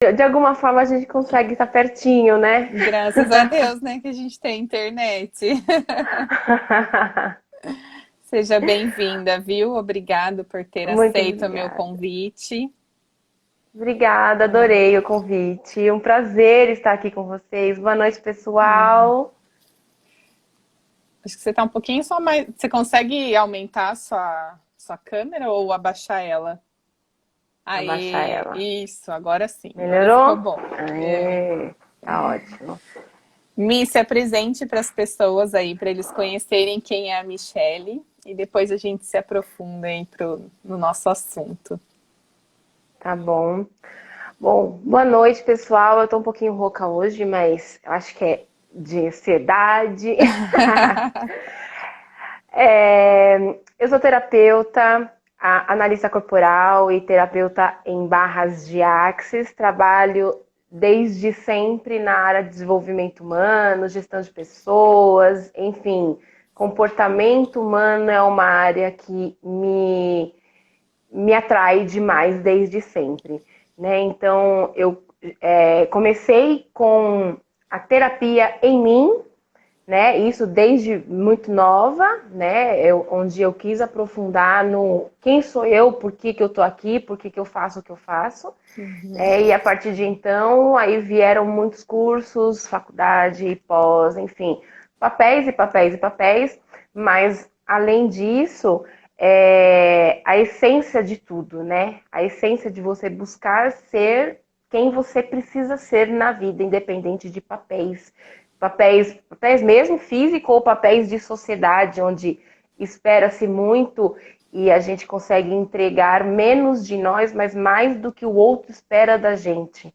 de alguma forma a gente consegue estar pertinho, né? Graças a Deus, né, que a gente tem internet. Seja bem-vinda, viu? Obrigado por ter Muito aceito o meu obrigada. convite. Obrigada, adorei o convite. Um prazer estar aqui com vocês. Boa noite, pessoal. Acho que você está um pouquinho só mais. Você consegue aumentar a sua câmera ou abaixar ela? Abaixar Aê, ela. isso, agora sim, agora ficou Melhorou? bom. É. Aê, tá ótimo. Mi, se apresente para as pessoas aí, para eles conhecerem quem é a Michelle e depois a gente se aprofunda aí no nosso assunto. Tá bom. Bom, boa noite, pessoal. Eu tô um pouquinho rouca hoje, mas eu acho que é de ansiedade. Eu sou terapeuta, analista corporal e terapeuta em barras de axis. Trabalho desde sempre na área de desenvolvimento humano, gestão de pessoas, enfim, comportamento humano é uma área que me atrai demais desde sempre, né? Então, eu comecei com a terapia em mim, né? Isso desde muito nova, né? Onde eu quis aprofundar no quem sou eu, por que que eu tô aqui, por que que eu faço o que eu faço. Uhum. E a partir de então, aí vieram muitos cursos, faculdade, pós, enfim, papéis e papéis e papéis, mas além disso, a essência de tudo, né? A essência de você buscar ser quem você precisa ser na vida, independente de papéis. Papéis mesmo físico ou papéis de sociedade, onde espera-se muito e a gente consegue entregar menos de nós, mas mais do que o outro espera da gente,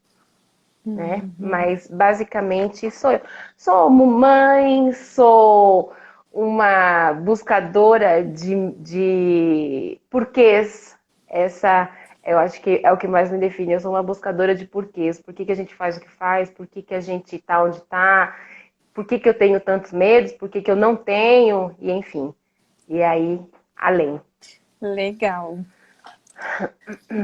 né? Uhum. Mas basicamente sou eu. Sou mãe, sou uma buscadora de porquês. Essa eu acho que é o que mais me define. Eu sou uma buscadora de porquês. Por que que a gente faz o que faz? Por que que a gente tá onde tá? Por que que eu tenho tantos medos? Por que que eu não tenho? E enfim. E aí, além. Legal.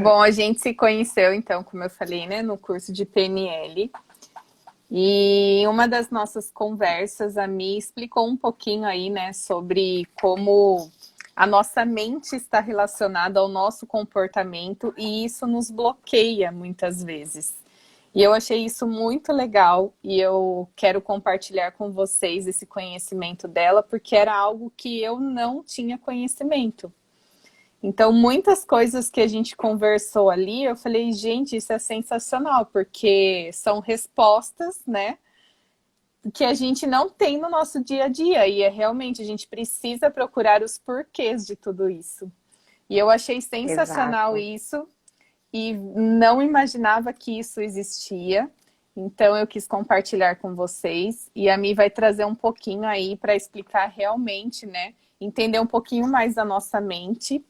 Bom, a gente se conheceu, então, como eu falei, né, no curso de PNL. E em uma das nossas conversas, a Mi explicou um pouquinho aí, né, sobre como a nossa mente está relacionada ao nosso comportamento e isso nos bloqueia muitas vezes. E eu achei isso muito legal e eu quero compartilhar com vocês esse conhecimento dela, porque era algo que eu não tinha conhecimento. Então, muitas coisas que a gente conversou ali, eu falei, gente, isso é sensacional, porque são respostas, né, que a gente não tem no nosso dia a dia. E é realmente, a gente precisa procurar os porquês de tudo isso. E eu achei sensacional Exato. isso e não imaginava que isso existia. Então, eu quis compartilhar com vocês. E a Mi vai trazer um pouquinho aí para explicar realmente, né, entender um pouquinho mais da nossa mente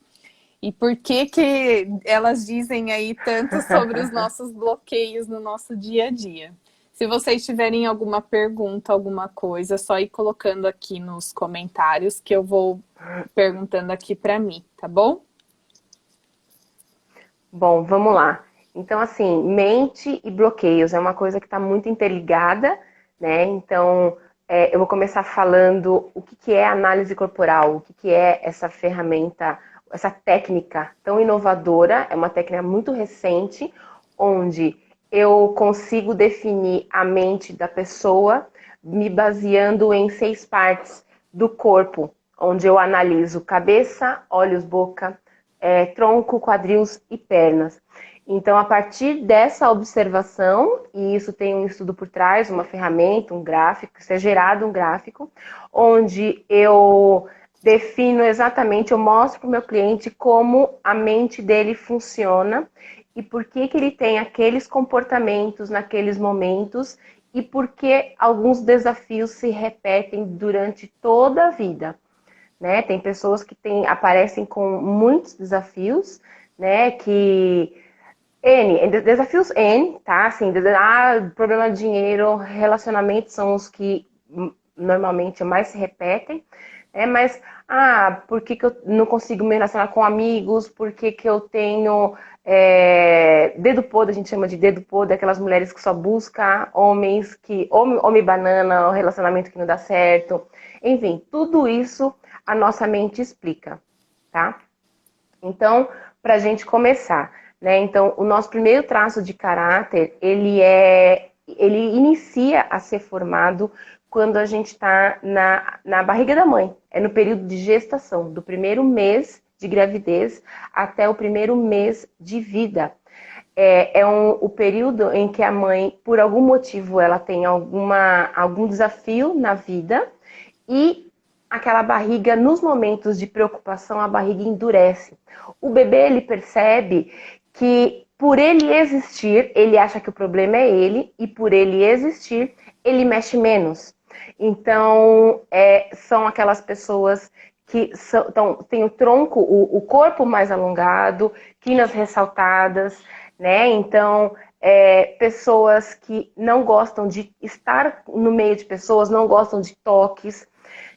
e por que que elas dizem aí tanto sobre os nossos bloqueios no nosso dia a dia? Se vocês tiverem alguma pergunta, alguma coisa, é só ir colocando aqui nos comentários que eu vou perguntando aqui para mim, tá bom? Bom, vamos lá. Então, assim, mente e bloqueios é uma coisa que está muito interligada, né? Então, eu vou começar falando o que que é análise corporal, o que que é essa ferramenta, essa técnica tão inovadora, é uma técnica muito recente, onde eu consigo definir a mente da pessoa me baseando em 6 partes do corpo, onde eu analiso cabeça, olhos, boca, tronco, quadris e pernas. Então, a partir dessa observação, e isso tem um estudo por trás, uma ferramenta, um gráfico, isso é gerado um gráfico, onde eu defino exatamente, eu mostro para o meu cliente como a mente dele funciona e por que que ele tem aqueles comportamentos naqueles momentos e por que alguns desafios se repetem durante toda a vida, né? Tem pessoas que aparecem com muitos desafios, né? Que desafios N, tá? Assim, problema de dinheiro, relacionamentos são os que normalmente mais se repetem. Mas, por que que eu não consigo me relacionar com amigos? Por que que eu tenho dedo podre, a gente chama de dedo podre, aquelas mulheres que só buscam homens que, homem banana, o relacionamento que não dá certo. Enfim, tudo isso a nossa mente explica, tá? Então, para a gente começar, né? Então, o nosso primeiro traço de caráter, ele inicia a ser formado quando a gente está na barriga da mãe. É no período de gestação, do primeiro mês de gravidez até o primeiro mês de vida. O período em que a mãe, por algum motivo, ela tem algum desafio na vida e aquela barriga, nos momentos de preocupação, a barriga endurece. O bebê, ele percebe que por ele existir, ele acha que o problema é ele, e por ele existir, ele mexe menos. Então, são aquelas pessoas que têm o tronco, o corpo mais alongado, quinas ressaltadas, né? Então, pessoas que não gostam de estar no meio de pessoas, não gostam de toques,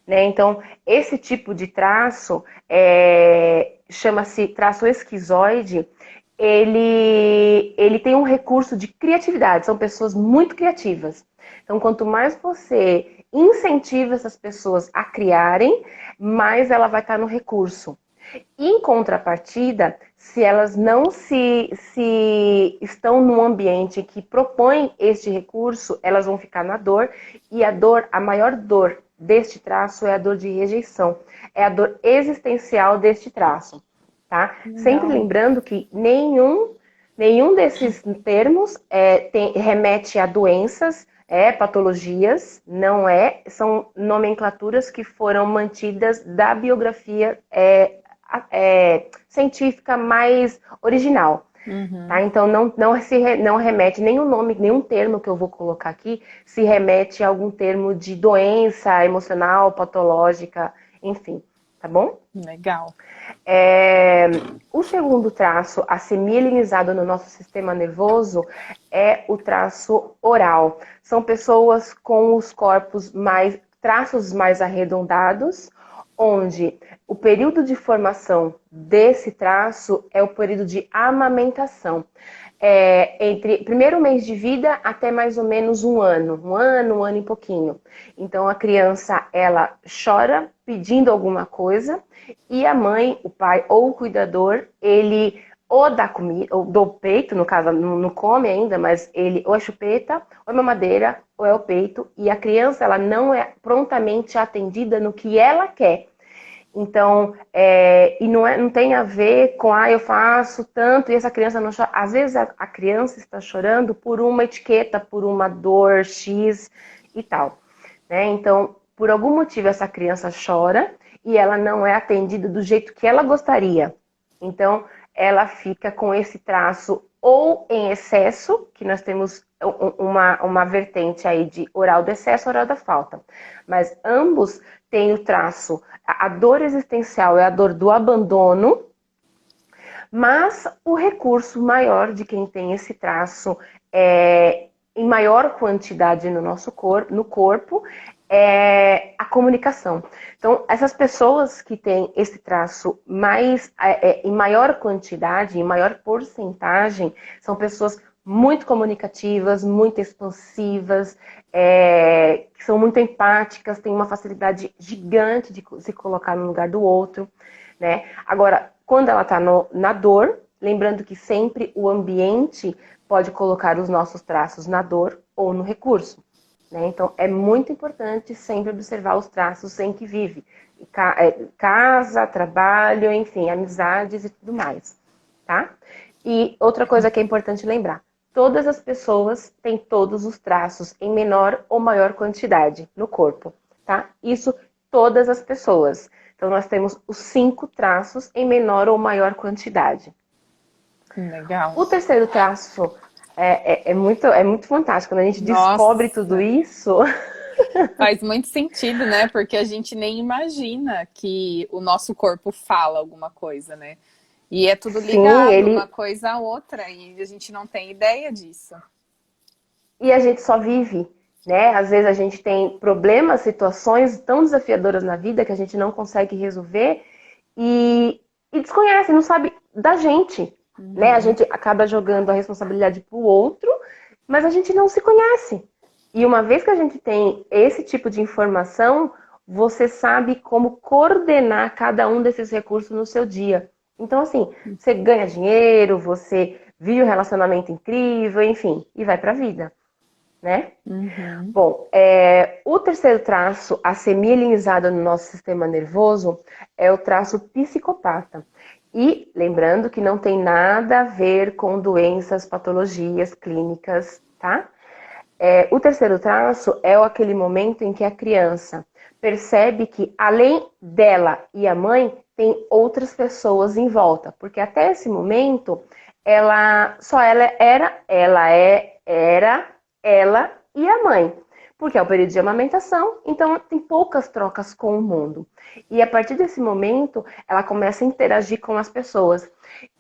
né? Então, esse tipo de traço chama-se traço esquizoide. Ele tem um recurso de criatividade, são pessoas muito criativas. Então, quanto mais você incentiva essas pessoas a criarem, mais ela vai estar no recurso. Em contrapartida, se elas não se estão num ambiente que propõe este recurso, elas vão ficar na dor, e a maior dor deste traço é a dor de rejeição, é a dor existencial deste traço, tá? Sempre Legal. lembrando que nenhum desses termos remete a doenças, patologias, não são nomenclaturas que foram mantidas da biografia científica mais original. Tá? Uhum. Então não remete nenhum nome, nenhum termo que eu vou colocar aqui se remete a algum termo de doença emocional, patológica, enfim, tá bom? Legal. O segundo traço a ser mielinizado no nosso sistema nervoso é o traço oral. São pessoas com os corpos traços mais arredondados, onde o período de formação desse traço é o período de amamentação. Entre primeiro mês de vida até mais ou menos um ano e pouquinho. Então a criança, ela chora pedindo alguma coisa e a mãe, o pai ou o cuidador, ele ou dá comida, ou do peito, no caso não come ainda, mas ele ou é chupeta, ou é mamadeira, ou é o peito, e a criança, ela não é prontamente atendida no que ela quer. Então, e não tem a ver com, eu faço tanto e essa criança não chora. Às vezes a criança está chorando por uma etiqueta, por uma dor X e tal, né? Então, por algum motivo essa criança chora e ela não é atendida do jeito que ela gostaria. Então, ela fica com esse traço ou em excesso, que nós temos uma vertente aí de oral do excesso, oral da falta. Mas ambos têm o traço, a dor existencial é a dor do abandono, mas o recurso maior de quem tem esse traço em maior quantidade no corpo é a comunicação. Então, essas pessoas que têm esse traço em maior quantidade, em maior porcentagem, são pessoas muito comunicativas, muito expansivas, que são muito empáticas, têm uma facilidade gigante de se colocar no lugar do outro, né? Agora, quando ela está na dor, lembrando que sempre o ambiente pode colocar os nossos traços na dor ou no recurso, né? Então, é muito importante sempre observar os traços em que vive. Casa, trabalho, enfim, amizades e tudo mais, tá? E outra coisa que é importante lembrar, todas as pessoas têm todos os traços em menor ou maior quantidade no corpo, tá? Isso todas as pessoas. Então, nós temos os 5 traços em menor ou maior quantidade. Legal. O terceiro traço é muito fantástico. Quando a gente descobre tudo Nossa, isso, faz muito sentido, né? Porque a gente nem imagina que o nosso corpo fala alguma coisa, né? E é tudo sim, ligado, uma coisa à outra, e a gente não tem ideia disso. e a gente só vive. né? Às vezes a gente tem problemas, situações tão desafiadoras na vida que a gente não consegue resolver e desconhece, não sabe da gente, né? A gente acaba jogando a responsabilidade para o outro, mas a gente não se conhece. E uma vez que a gente tem esse tipo de informação, você sabe como coordenar cada um desses recursos no seu dia. Então, assim, você ganha dinheiro, você vive um relacionamento incrível, enfim, e vai para a vida, né? Uhum. Bom, o terceiro traço a ser mielinizado no nosso sistema nervoso é o traço psicopata. E lembrando que não tem nada a ver com doenças, patologias clínicas, tá? O terceiro traço é aquele momento em que a criança percebe que, além dela e a mãe, tem outras pessoas em volta. Porque até esse momento, era ela e a mãe. Porque é o período de amamentação, então tem poucas trocas com o mundo. E a partir desse momento, ela começa a interagir com as pessoas.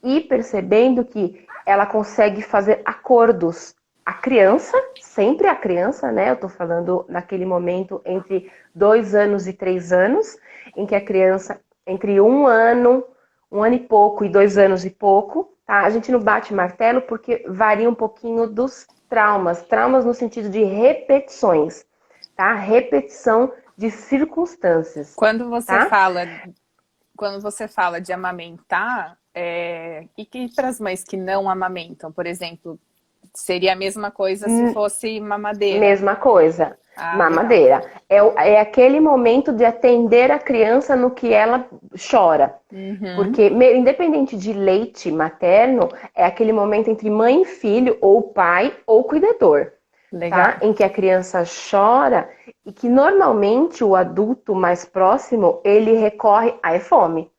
E percebendo que ela consegue fazer acordos. A criança, sempre a criança, né? Eu tô falando naquele momento entre 2 anos e 3 anos, em que a criança, entre 1 ano e pouco e 2 anos e pouco, tá? A gente não bate martelo porque varia um pouquinho dos traumas no sentido de repetições, tá? Repetição de circunstâncias, Quando você tá? fala, quando você fala de amamentar, e que para as mães que não amamentam, por exemplo, seria a mesma coisa se fosse mamadeira. Mesma coisa, Ah, legal. mamadeira. É aquele momento de atender a criança no que ela chora. Uhum. Porque, independente de leite materno, é aquele momento entre mãe e filho, ou pai, ou cuidador, tá? Legal. Em que a criança chora e que normalmente o adulto mais próximo, ele recorre a fome.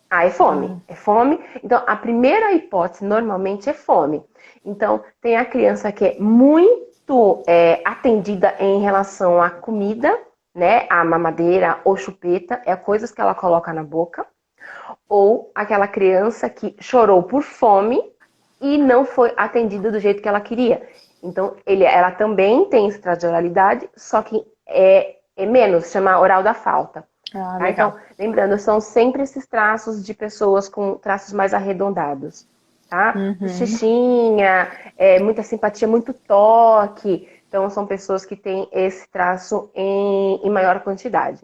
Ah, é fome. Ah, É fome. Então, a primeira hipótese normalmente é fome. Então, tem a criança que é muito atendida em relação à comida, né? A mamadeira ou chupeta, é coisas que ela coloca na boca. Ou aquela criança que chorou por fome e não foi atendida do jeito que ela queria. Então, ela também tem esse traço de oralidade, só que é menos, chama oral da falta. ah, Tá? Então, legal. lembrando, são sempre esses traços de pessoas com traços mais arredondados. Tá? Uhum. Bochechinha, muita simpatia, muito toque. Então, são pessoas que têm esse traço em maior quantidade.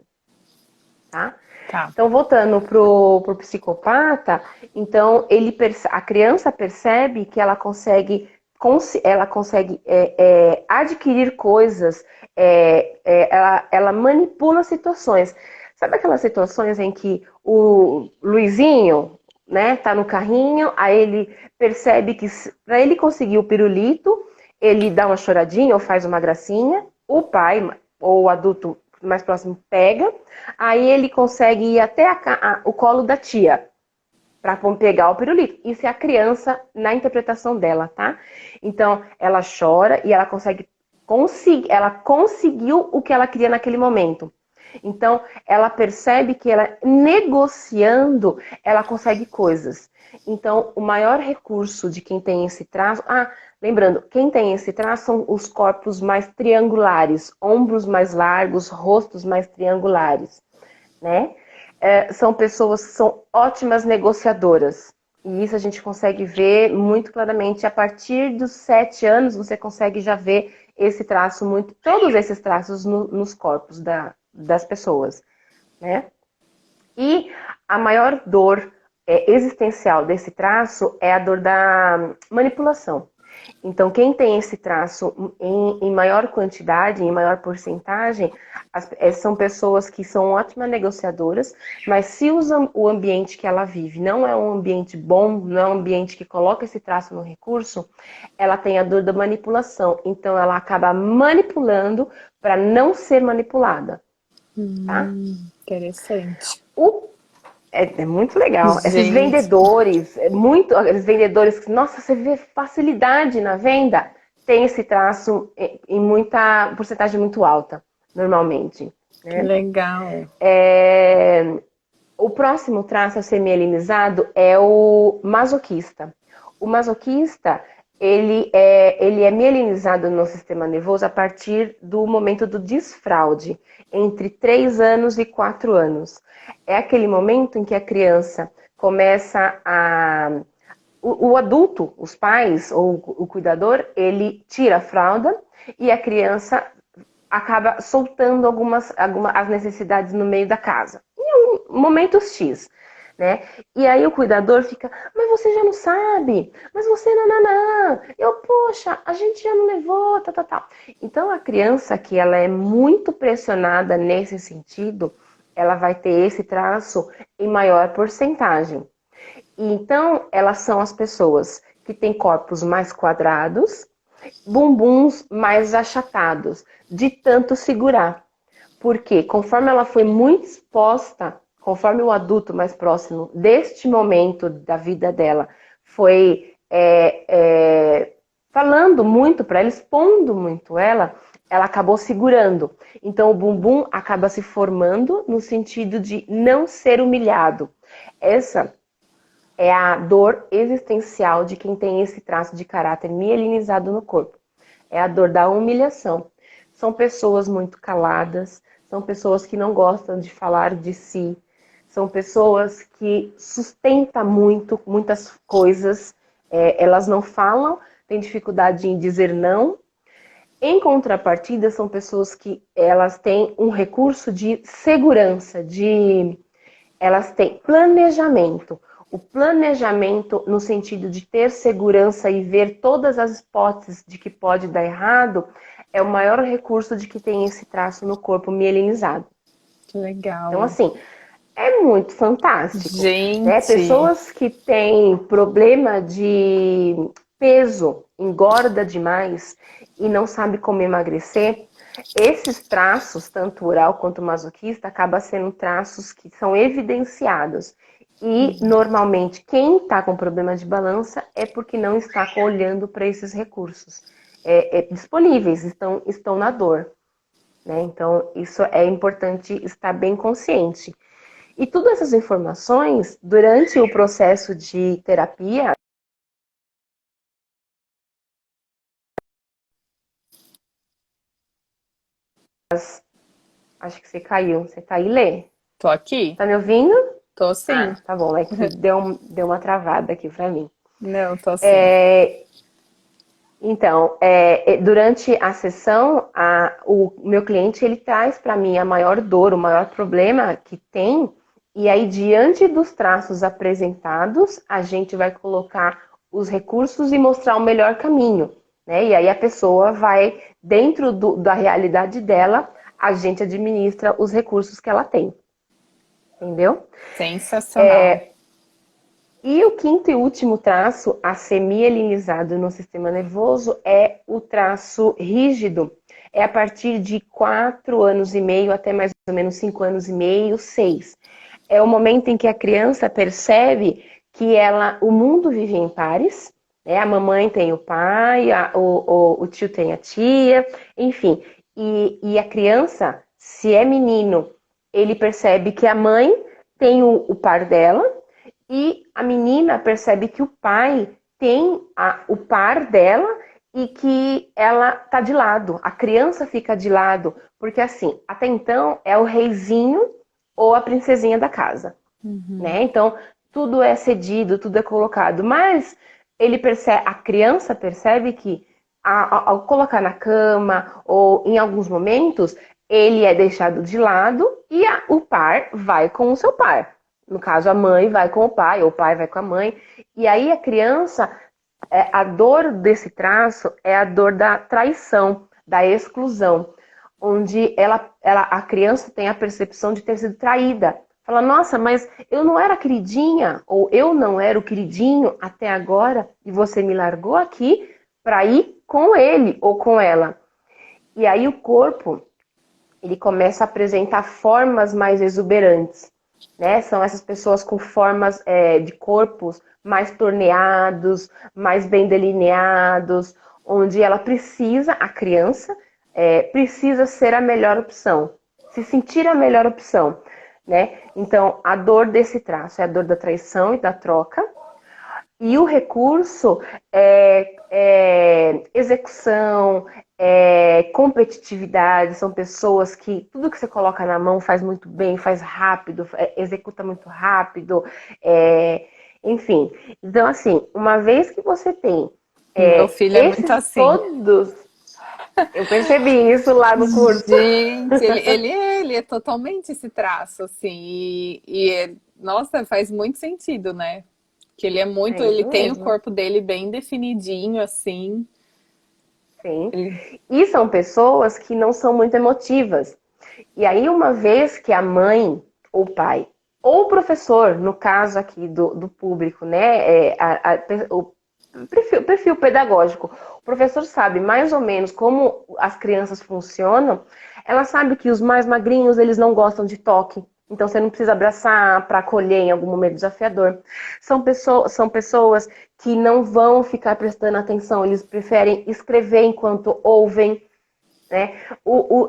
Tá? Tá. Então, voltando pro psicopata, então a criança percebe que ela consegue adquirir coisas, ela manipula situações. Sabe aquelas situações em que o Luizinho, né, tá no carrinho, aí ele percebe que para ele conseguir o pirulito, ele dá uma choradinha ou faz uma gracinha, o pai ou o adulto mais próximo pega, aí ele consegue ir até o colo da tia para pegar o pirulito. Isso é a criança na interpretação dela, tá? Então, ela chora e ela conseguiu o que ela queria naquele momento. Então, ela percebe que ela negociando, ela consegue coisas. Então, o maior recurso de quem tem esse traço. Lembrando, quem tem esse traço são os corpos mais triangulares, ombros mais largos, rostos mais triangulares, né? São pessoas que são ótimas negociadoras. E isso a gente consegue ver muito claramente. A partir dos 7 anos, você consegue já ver esse traço, todos esses traços nos corpos das pessoas, né? E a maior dor existencial desse traço é a dor da manipulação. Então, quem tem esse traço em maior quantidade, em maior porcentagem, são pessoas que são ótimas negociadoras, mas se o ambiente que ela vive não é um ambiente bom, não é um ambiente que coloca esse traço no recurso, ela tem a dor da manipulação. Então, ela acaba manipulando para não ser manipulada, tá? Interessante. É muito legal. Esses Gente, vendedores, aqueles vendedores que, nossa, você vê facilidade na venda, tem esse traço em muita porcentagem muito alta, normalmente, que né? legal. O próximo traço a ser mielinizado é o masoquista. O masoquista, ele é mielinizado no sistema nervoso a partir do momento do desfraude, entre 3 anos e 4 anos. É aquele momento em que a criança começa a... O adulto, os pais ou o cuidador, ele tira a fralda e a criança acaba soltando as necessidades no meio da casa. Em um momento X, né? E aí o cuidador fica, mas você já não sabe, mas você não. Poxa, a gente já não levou, tal. Então a criança que ela é muito pressionada nesse sentido, ela vai ter esse traço em maior porcentagem. Então elas são as pessoas que têm corpos mais quadrados, bumbuns mais achatados, de tanto segurar. Porque conforme ela foi muito exposta, conforme o adulto mais próximo deste momento da vida dela foi falando muito para ela, expondo muito ela acabou segurando. Então o bumbum acaba se formando no sentido de não ser humilhado. Essa é a dor existencial de quem tem esse traço de caráter mielinizado no corpo. É a dor da humilhação. São pessoas muito caladas, são pessoas que não gostam de falar de si, são pessoas que sustentam muitas coisas, elas não falam, têm dificuldade em dizer não. Em contrapartida, são pessoas que elas têm um recurso de segurança, elas têm planejamento. O planejamento no sentido de ter segurança e ver todas as hipóteses de que pode dar errado é o maior recurso de que tem esse traço no corpo mielinizado. Que legal. Então, assim, é muito fantástico. Gente! Né? Pessoas que têm problema de peso, engorda demais e não sabe como emagrecer, esses traços, tanto oral quanto masoquista, acabam sendo traços que são evidenciados. E, normalmente, quem está com problema de balança é porque não está olhando para esses recursos. Disponíveis, estão na dor. Né? Então, isso é importante estar bem consciente. E todas essas informações, durante o processo de terapia, acho que você caiu. Você tá aí, Lê? Tô aqui? Tá me ouvindo? Tô sim. Ah, tá bom, é que deu uma travada aqui pra mim. Não, tô sim. Então, durante a sessão, o meu cliente ele traz para mim a maior dor, o maior problema que tem, e aí diante dos traços apresentados, a gente vai colocar os recursos e mostrar o melhor caminho, né? E aí a pessoa vai, dentro da realidade dela, a gente administra os recursos que ela tem. Entendeu? Sensacional. E o quinto e último traço a ser mielinizado no sistema nervoso é o traço rígido. É a partir de 4 anos e meio até mais ou menos 5 anos e meio, 6. É o momento em que a criança percebe que o mundo vive em pares, né? A mamãe tem o pai, o tio tem a tia, enfim. E a criança, se é menino, ele percebe que a mãe tem o par dela, e a menina percebe que o pai tem o par dela e que ela tá de lado. A criança fica de lado, porque assim, até então é o reizinho ou a princesinha da casa, né? Então, tudo é cedido, tudo é colocado, mas a criança percebe que ao colocar na cama ou em alguns momentos, ele é deixado de lado e o par vai com o seu par. No caso, a mãe vai com o pai, ou o pai vai com a mãe. E aí a criança, a dor desse traço é a dor da traição, da exclusão, onde a criança tem a percepção de ter sido traída. Fala, nossa, mas eu não era queridinha, ou eu não era o queridinho até agora, e você me largou aqui para ir com ele ou com ela. E aí o corpo, ele começa a apresentar formas mais exuberantes. Né? São essas pessoas com formas de corpos mais torneados, mais bem delineados, onde ela precisa, a criança, precisa ser a melhor opção, se sentir a melhor opção. Né? Então, a dor desse traço é a dor da traição e da troca, E o recurso execução, competitividade, são pessoas que tudo que você coloca na mão faz muito bem, faz rápido, executa muito rápido, enfim. Então, assim, uma vez que você tem Meu filho é muito esses assim. todos, eu percebi isso lá no curso. Gente, ele é totalmente esse traço, assim, nossa, faz muito sentido, né? Que ele é muito, É ele isso tem o mesmo. corpo dele bem definidinho, assim. Sim. Ele- E são pessoas que não são muito emotivas. E aí, uma vez que a mãe ou o pai, ou o professor, no caso aqui do público, né, o perfil pedagógico, o professor sabe mais ou menos como as crianças funcionam, ela sabe que os mais magrinhos, eles não gostam de toque. Então, você não precisa abraçar para acolher em algum momento desafiador. São pessoas que não vão ficar prestando atenção, eles preferem escrever enquanto ouvem, né?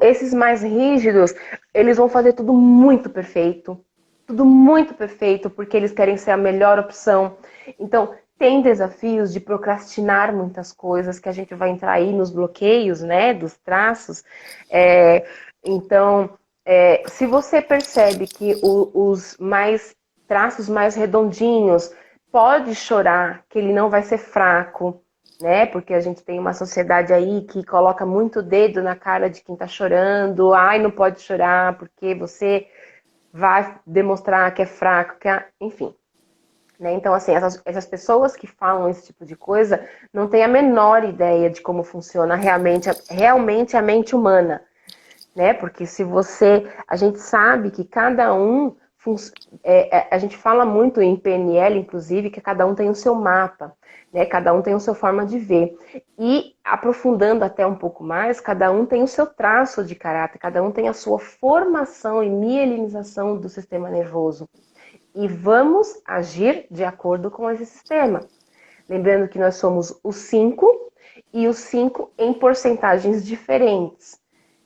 Esses mais rígidos, eles vão fazer tudo muito perfeito, porque eles querem ser a melhor opção. Então, tem desafios de procrastinar muitas coisas, que a gente vai entrar aí nos bloqueios, né, dos traços. Então, se você percebe que os mais traços mais redondinhos, pode chorar, que ele não vai ser fraco, né? Porque a gente tem uma sociedade aí que coloca muito dedo na cara de quem tá chorando. Ai, não pode chorar porque você vai demonstrar que é fraco, enfim. Né? Então, assim, essas pessoas que falam esse tipo de coisa não têm a menor ideia de como funciona realmente a mente humana, né? Porque se você, a gente sabe que cada um, a gente fala muito em PNL, inclusive, que cada um tem o seu mapa, né? Cada um tem a sua forma de ver. E aprofundando até um pouco mais, cada um tem o seu traço de caráter, cada um tem a sua formação e mielinização do sistema nervoso. E vamos agir de acordo com esse sistema. Lembrando que nós somos os 5 e os 5 em porcentagens diferentes.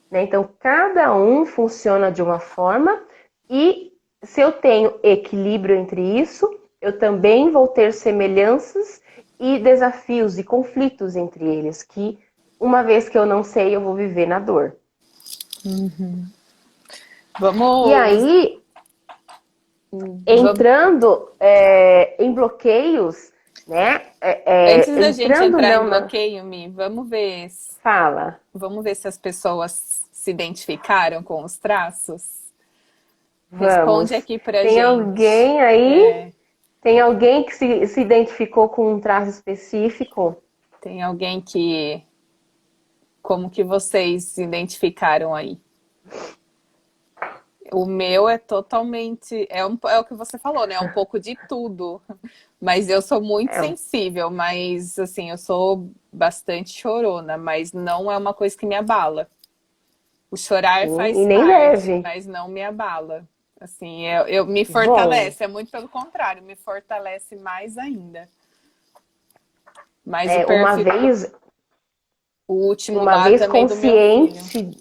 Né? Então, cada um funciona de uma forma e se eu tenho equilíbrio entre isso, eu também vou ter semelhanças e desafios e conflitos entre eles, que uma vez que eu não sei, eu vou viver na dor. E Vamos, aí, vamos. entrando em bloqueios, né? Antes da gente Entrando entrar em não na... bloqueio, Mi, Fala. vamos ver se as pessoas se identificaram com os traços. Responde Vamos. aqui pra Tem gente. alguém aí? É, Tem alguém que se identificou com um traço específico? tem alguém que, como que vocês se identificaram aí? O meu é totalmente, é o que você falou, né? É um pouco de tudo. Mas eu sou muito É, sensível, mas assim, eu sou bastante chorona, mas não é uma coisa que me abala. O chorar sim, faz e nem parte, deve. mas não me abala. Assim, eu me Bom, fortalece, é muito pelo contrário, me fortalece mais ainda. Mas o uma perfil, vez, o último uma lá vez também do meu filho. consciente,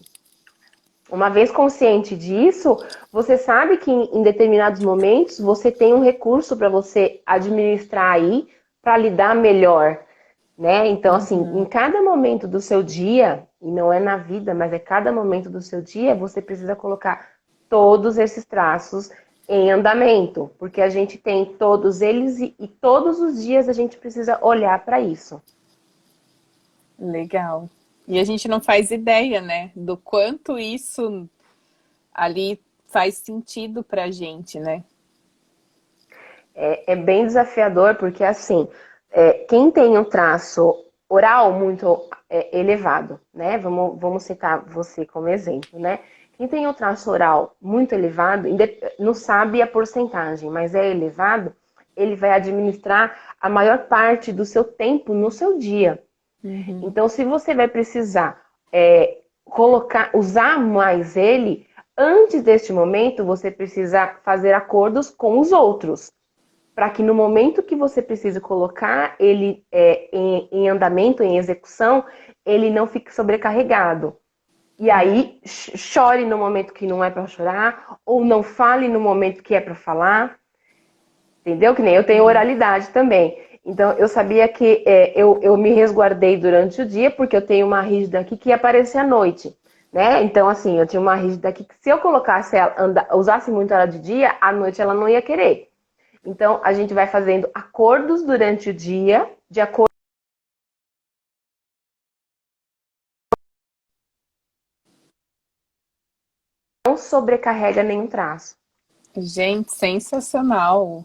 uma vez consciente disso, você sabe que em determinados momentos você tem um recurso para você administrar aí para lidar melhor, né? Então, assim, em Uhum. cada momento do seu dia, e não é na vida, mas é cada momento do seu dia, você precisa colocar todos esses traços em andamento, porque a gente tem todos eles e todos os dias a gente precisa olhar para isso. Legal. E a gente não faz ideia, né, do quanto isso ali faz sentido pra gente, né? É bem desafiador, porque assim, quem tem um traço oral muito elevado, né? Vamos citar você como exemplo, né? Quem tem um traço oral muito elevado, não sabe a porcentagem, mas é elevado, ele vai administrar a maior parte do seu tempo no seu dia. Uhum. Então, se você vai precisar usar mais ele, antes deste momento, você precisa fazer acordos com os outros para que no momento que você precisa colocar ele em andamento, em execução, ele não fique sobrecarregado. E aí, chore no momento que não é para chorar, ou não fale no momento que é para falar, entendeu? Que nem eu tenho Sim. oralidade também. Então, eu sabia que eu me resguardei durante o dia, porque eu tenho uma rígida aqui que ia aparecer à noite, né? Então, assim, eu tinha uma rígida aqui que se eu colocasse ela, usasse muito ela de dia, à noite ela não ia querer. Então, a gente vai fazendo acordos durante o dia, de acordo com não sobrecarrega nenhum traço. Gente, sensacional.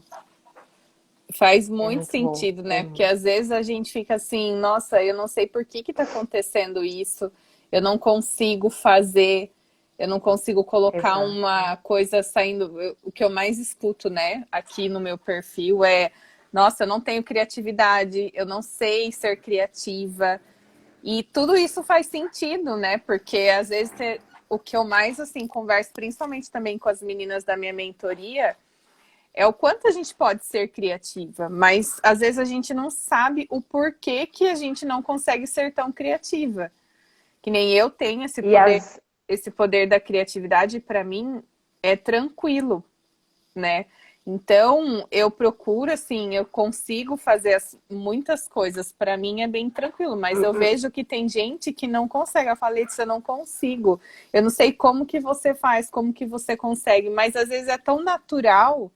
Faz É muito muito bom. sentido, né? Porque às vezes a gente fica assim, nossa, eu não sei por que que tá acontecendo isso, eu não consigo fazer, eu não consigo colocar Exato. uma coisa saindo. O que eu mais escuto, né, aqui no meu perfil é, nossa, eu não tenho criatividade, eu não sei ser criativa. E tudo isso faz sentido, né? Porque às vezes o que eu mais assim converso, principalmente também com as meninas da minha mentoria, é o quanto a gente pode ser criativa, mas às vezes a gente não sabe o porquê que a gente não consegue ser tão criativa. Que nem eu tenho E as, esse poder da criatividade, para mim é tranquilo, né? Então, eu procuro, assim, eu consigo fazer muitas coisas. Para mim é bem tranquilo, mas eu vejo que tem gente que não consegue. Eu falei disso, eu não consigo. Eu não sei como que você faz, como que você consegue, mas às vezes é tão natural,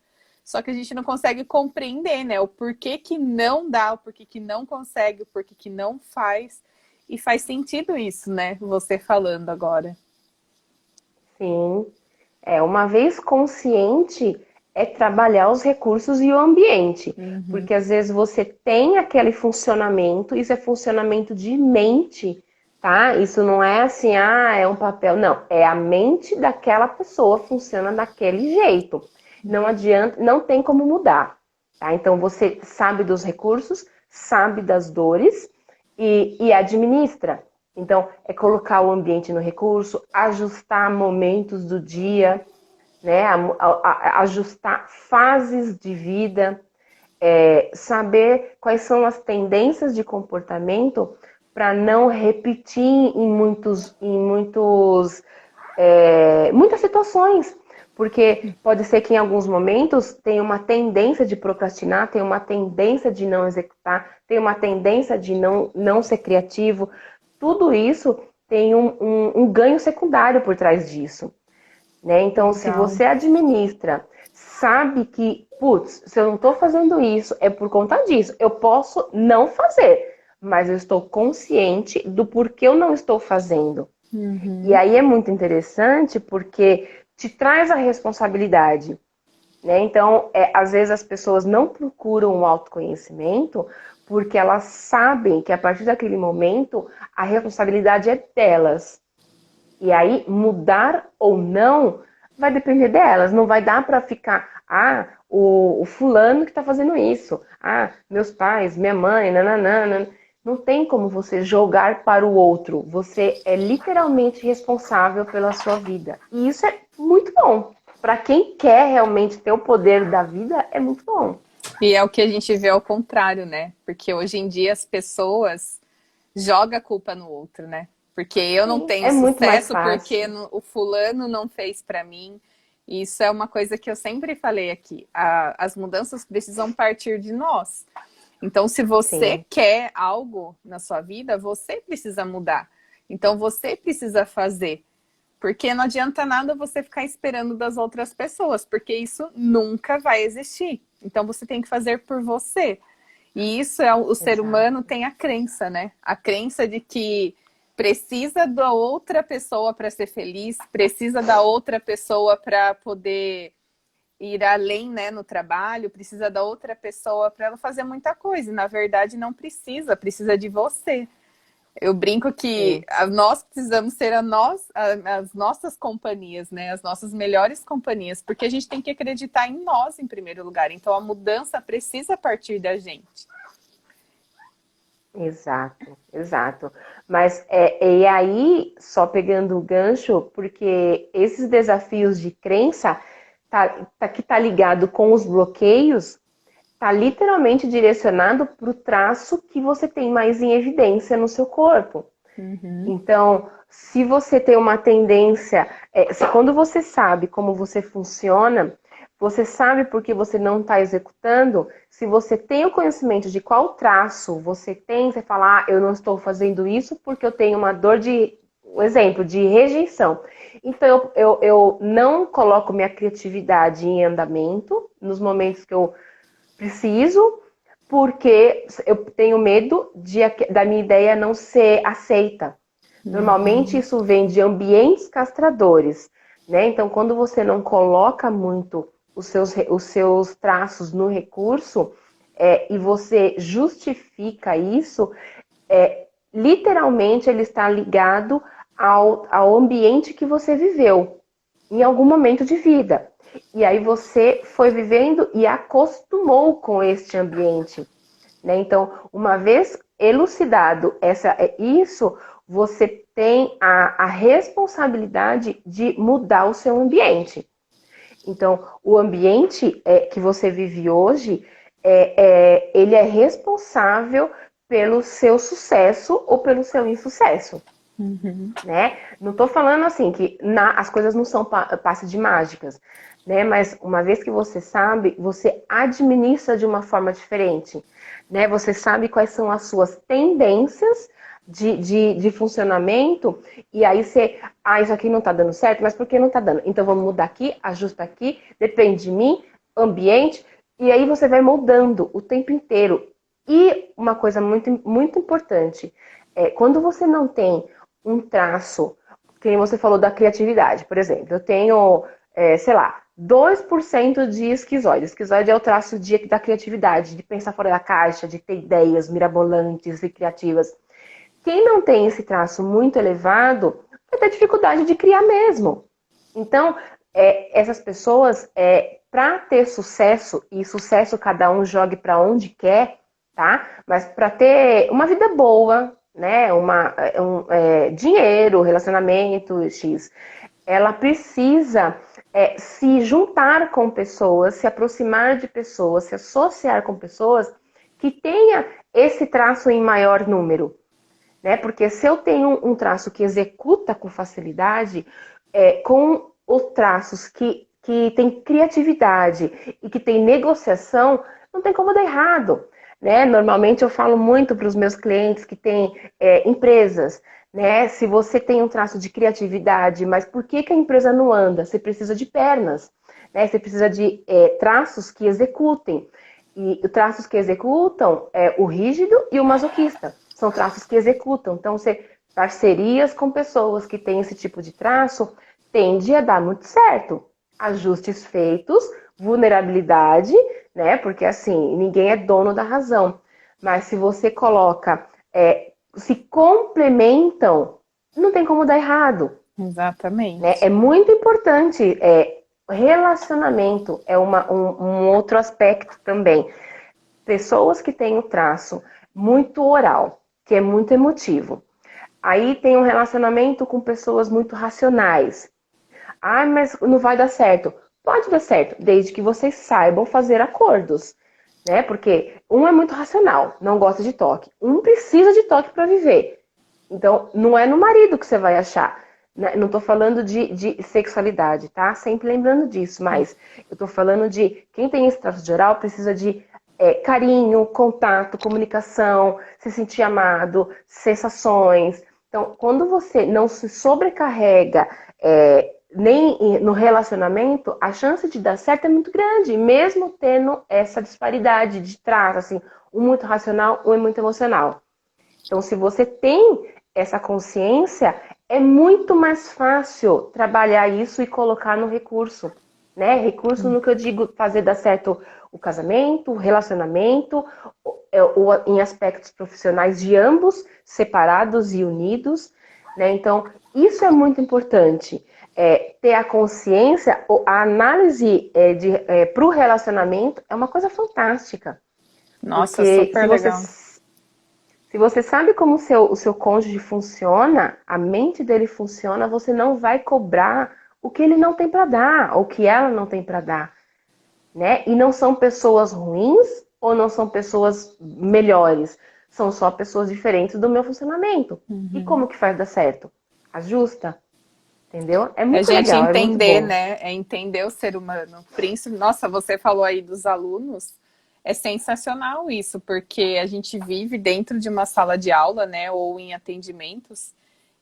só que a gente não consegue compreender, né? O porquê que não dá, o porquê que não consegue, o porquê que não faz. E faz sentido isso, né? Você falando agora. sim, uma vez consciente, é trabalhar os recursos e o ambiente. Uhum. Porque às vezes você tem aquele funcionamento, isso é funcionamento de mente, tá? Isso não é assim, é um papel. Não, é a mente daquela pessoa funciona daquele jeito. Não adianta, não tem como mudar, tá? Então você sabe dos recursos, sabe das dores e administra. Então, é colocar o ambiente no recurso, ajustar momentos do dia, né? Ajustar fases de vida, saber quais são as tendências de comportamento para não repetir muitas situações. Porque pode ser que em alguns momentos tenha uma tendência de procrastinar, tenha uma tendência de não executar, tenha uma tendência de não ser criativo. Tudo isso tem um ganho secundário por trás disso. Né? Então, se Legal. você administra, sabe que, putz, se eu não estou fazendo isso, é por conta disso. Eu posso não fazer, mas eu estou consciente do porquê eu não estou fazendo. E Uhum. aí é muito interessante porque te traz a responsabilidade. Né? Então, às vezes as pessoas não procuram o autoconhecimento porque elas sabem que a partir daquele momento a responsabilidade é delas. E aí, mudar ou não vai depender delas. Não vai dar para ficar, o fulano que está fazendo isso. Meus pais, minha mãe, nananana. Não tem como você jogar para o outro. Você é literalmente responsável pela sua vida. E isso é muito bom. Para quem quer realmente ter o poder da vida, é muito bom. E é o que a gente vê ao contrário, né? Porque hoje em dia as pessoas jogam a culpa no outro, né? Porque eu não Sim, tenho é muito mais sucesso, porque fácil. o fulano não fez para mim. E isso é uma coisa que eu sempre falei aqui. As mudanças precisam partir de nós. Então, se você Sim, quer algo na sua vida, você precisa mudar. Então, você precisa fazer. Porque não adianta nada você ficar esperando das outras pessoas, porque isso nunca vai existir. Então você tem que fazer por você. E isso é o ser humano exato. tem a crença, né? A crença de que precisa da outra pessoa para ser feliz, precisa da outra pessoa para poder ir além, né, no trabalho, precisa da outra pessoa para ela fazer muita coisa. E, na verdade, não precisa, precisa de você. Eu brinco que Sim. nós precisamos ser as nossas companhias, né? As nossas melhores companhias, porque a gente tem que acreditar em nós em primeiro lugar. Então a mudança precisa partir da gente. Exato, exato. Mas e aí, só pegando o gancho, porque esses desafios de crença que tá ligado com os bloqueios, tá literalmente direcionado para o traço que você tem mais em evidência no seu corpo. Uhum. Então, se você tem uma tendência, quando você sabe como você funciona, Você sabe por que você não está executando? Se você tem o conhecimento de qual traço você tem, você fala, eu não estou fazendo isso porque eu tenho uma dor de, um exemplo, de rejeição. Então, eu não coloco minha criatividade em andamento nos momentos que eu preciso, porque eu tenho medo da minha ideia não ser aceita. Normalmente isso vem de ambientes castradores, né? Então, quando você não coloca muito os seus traços no recurso e você justifica isso, literalmente ele está ligado ao ambiente que você viveu em algum momento de vida. E aí você foi vivendo e acostumou com este ambiente, né? Então, uma vez elucidado isso, você tem a responsabilidade de mudar o seu ambiente. Então, o ambiente que você vive hoje, ele é responsável pelo seu sucesso ou pelo seu insucesso. Né? Não estou falando assim que as coisas não são passe de mágicas, né? Mas uma vez que você sabe, você administra de uma forma diferente, né? Você sabe quais são as suas tendências de funcionamento e aí você, isso aqui não está dando certo, mas por que não está dando? Então vamos mudar aqui, ajusta aqui, depende de mim, ambiente, e aí você vai moldando o tempo inteiro. E uma coisa muito, muito importante, quando você não tem um traço, que você falou da criatividade, por exemplo, eu tenho, sei lá, 2% de esquizoide. Esquizoide é o traço da criatividade, de pensar fora da caixa, de ter ideias mirabolantes e criativas. Quem não tem esse traço muito elevado vai ter dificuldade de criar mesmo. Então, essas pessoas, para ter sucesso, e sucesso cada um jogue para onde quer, tá? Mas para ter uma vida boa, né? Dinheiro, relacionamento, X, ela precisa se juntar com pessoas, se aproximar de pessoas, se associar com pessoas que tenha esse traço em maior número. Né? Porque se eu tenho um traço que executa com facilidade, com os traços que tem criatividade e que tem negociação, não tem como dar errado. Né? Normalmente eu falo muito para os meus clientes que têm empresas, né? Se você tem um traço de criatividade, mas por que a empresa não anda? Você precisa de pernas, né? Você precisa de traços que executem. E os traços que executam é o rígido e o masoquista. São traços que executam. Então, parcerias com pessoas que têm esse tipo de traço tende a dar muito certo. Ajustes feitos, vulnerabilidade, né? Porque assim, ninguém é dono da razão. Mas se você coloca, se complementam, não tem como dar errado. Exatamente. Né? É muito importante. Relacionamento é um outro aspecto também. Pessoas que têm o traço muito oral, que é muito emotivo. Aí tem um relacionamento com pessoas muito racionais. Mas não vai dar certo. Pode dar certo, desde que vocês saibam fazer acordos. Né? Porque um é muito racional, não gosta de toque. Um precisa de toque para viver. Então, não é no marido que você vai achar. Não estou falando de sexualidade, tá? Sempre lembrando disso. Mas eu estou falando de quem tem esse traço de oral precisa de carinho, contato, comunicação, se sentir amado, sensações. Então, quando você não se sobrecarrega nem no relacionamento, a chance de dar certo é muito grande, mesmo tendo essa disparidade de traço, assim, um muito racional, um é muito emocional. Então, se você tem essa consciência, é muito mais fácil trabalhar isso e colocar no recurso. Né? Recurso no que eu digo fazer dar certo o casamento, o relacionamento, ou em aspectos profissionais de ambos, separados e unidos. Né? Então, isso é muito importante. Ter a consciência, a análise para o relacionamento é uma coisa fantástica. Nossa, porque super legal. Se você sabe como o seu cônjuge funciona, a mente dele funciona, você não vai cobrar o que ele não tem para dar, ou o que ela não tem para dar. Né? E não são pessoas ruins ou não são pessoas melhores. São só pessoas diferentes do meu funcionamento. E como que faz dar certo? Ajusta. entendeu? É A muito gente legal, é muito entender, bom. né? É entender o ser humano. Nossa, você falou aí dos alunos. É sensacional isso, porque a gente vive dentro de uma sala de aula, né? Ou em atendimentos,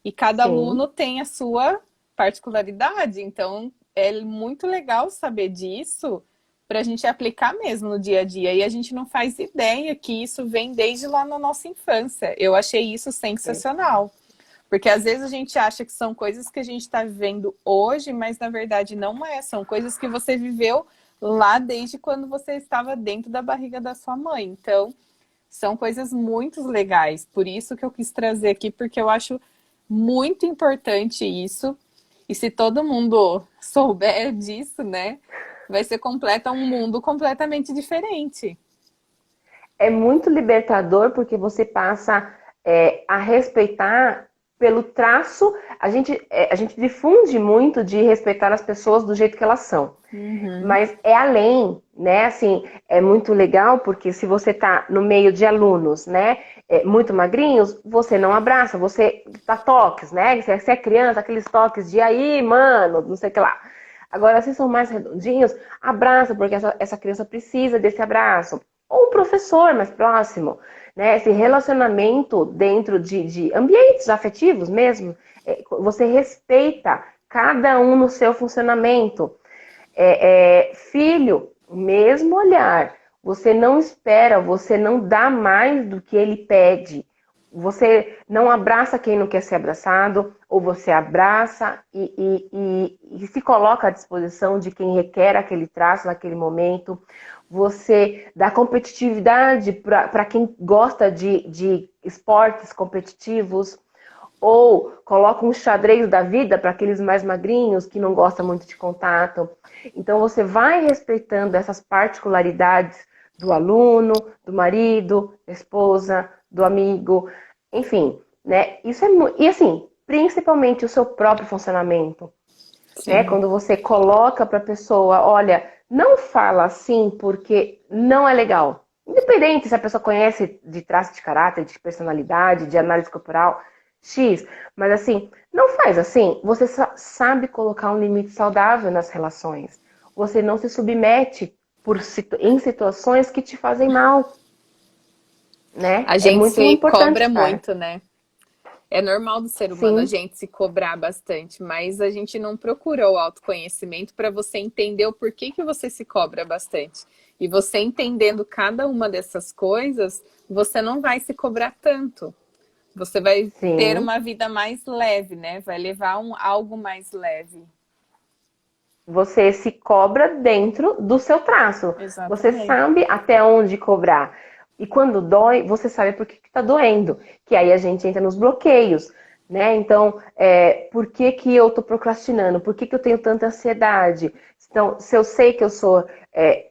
e cada Sim, aluno tem a sua particularidade. Então, é muito legal saber disso para a gente aplicar mesmo no dia a dia. E a gente não faz ideia que isso vem desde lá na nossa infância. Eu achei isso sensacional. Porque às vezes a gente acha que são coisas que a gente está vivendo hoje, mas na verdade não é. São coisas que você viveu lá desde quando você estava dentro da barriga da sua mãe. Então, são coisas muito legais. Por isso que eu quis trazer aqui, porque eu acho muito importante isso. E se todo mundo souber disso, né, vai ser um mundo completamente diferente. é muito libertador porque você passa a respeitar pelo traço. A gente difunde muito de respeitar as pessoas do jeito que elas são. Uhum. Mas é além, né? Assim, é muito legal porque se você tá no meio de alunos, né, muito magrinhos, você não abraça, você dá toques, né? Se você é criança, aqueles toques de aí, mano, não sei o que lá. Agora, se são mais redondinhos, abraça, porque essa criança precisa desse abraço. Ou um professor mais próximo, né? Esse relacionamento dentro de ambientes afetivos mesmo, você respeita cada um no seu funcionamento. Filho, o mesmo olhar. Você não espera, você não dá mais do que ele pede. Você não abraça quem não quer ser abraçado, ou você abraça e se coloca à disposição de quem requer aquele traço naquele momento. Você dá competitividade para quem gosta de esportes competitivos, ou coloca um xadrez da vida para aqueles mais magrinhos que não gostam muito de contato. Então você vai respeitando essas particularidades do aluno, do marido, da esposa, do amigo, enfim, né? Isso é e assim, principalmente o seu próprio funcionamento, né? Sim. Quando você coloca para a pessoa, olha, não fala assim porque não é legal. Independente se a pessoa conhece de traço de caráter, de personalidade, de análise corporal, X. Mas assim, não faz assim. Você sabe colocar um limite saudável nas relações. Você não se submete em situações que te fazem mal, né? A É gente muito se importante, cobra cara. muito, né? É normal do ser humano a Sim, gente se cobrar bastante, mas a gente não procura o autoconhecimento para você entender o porquê que você se cobra bastante. E você entendendo cada uma dessas coisas, você não vai se cobrar tanto. Você vai ter sim. uma vida mais leve, né? Vai levar algo mais leve. Você se cobra dentro do seu traço. Você Exatamente. sabe até onde cobrar. E quando dói, você sabe por que está doendo. Que aí a gente entra nos bloqueios, né? Então, por que que eu estou procrastinando? Por que que eu tenho tanta ansiedade? Então, se eu sei que eu sou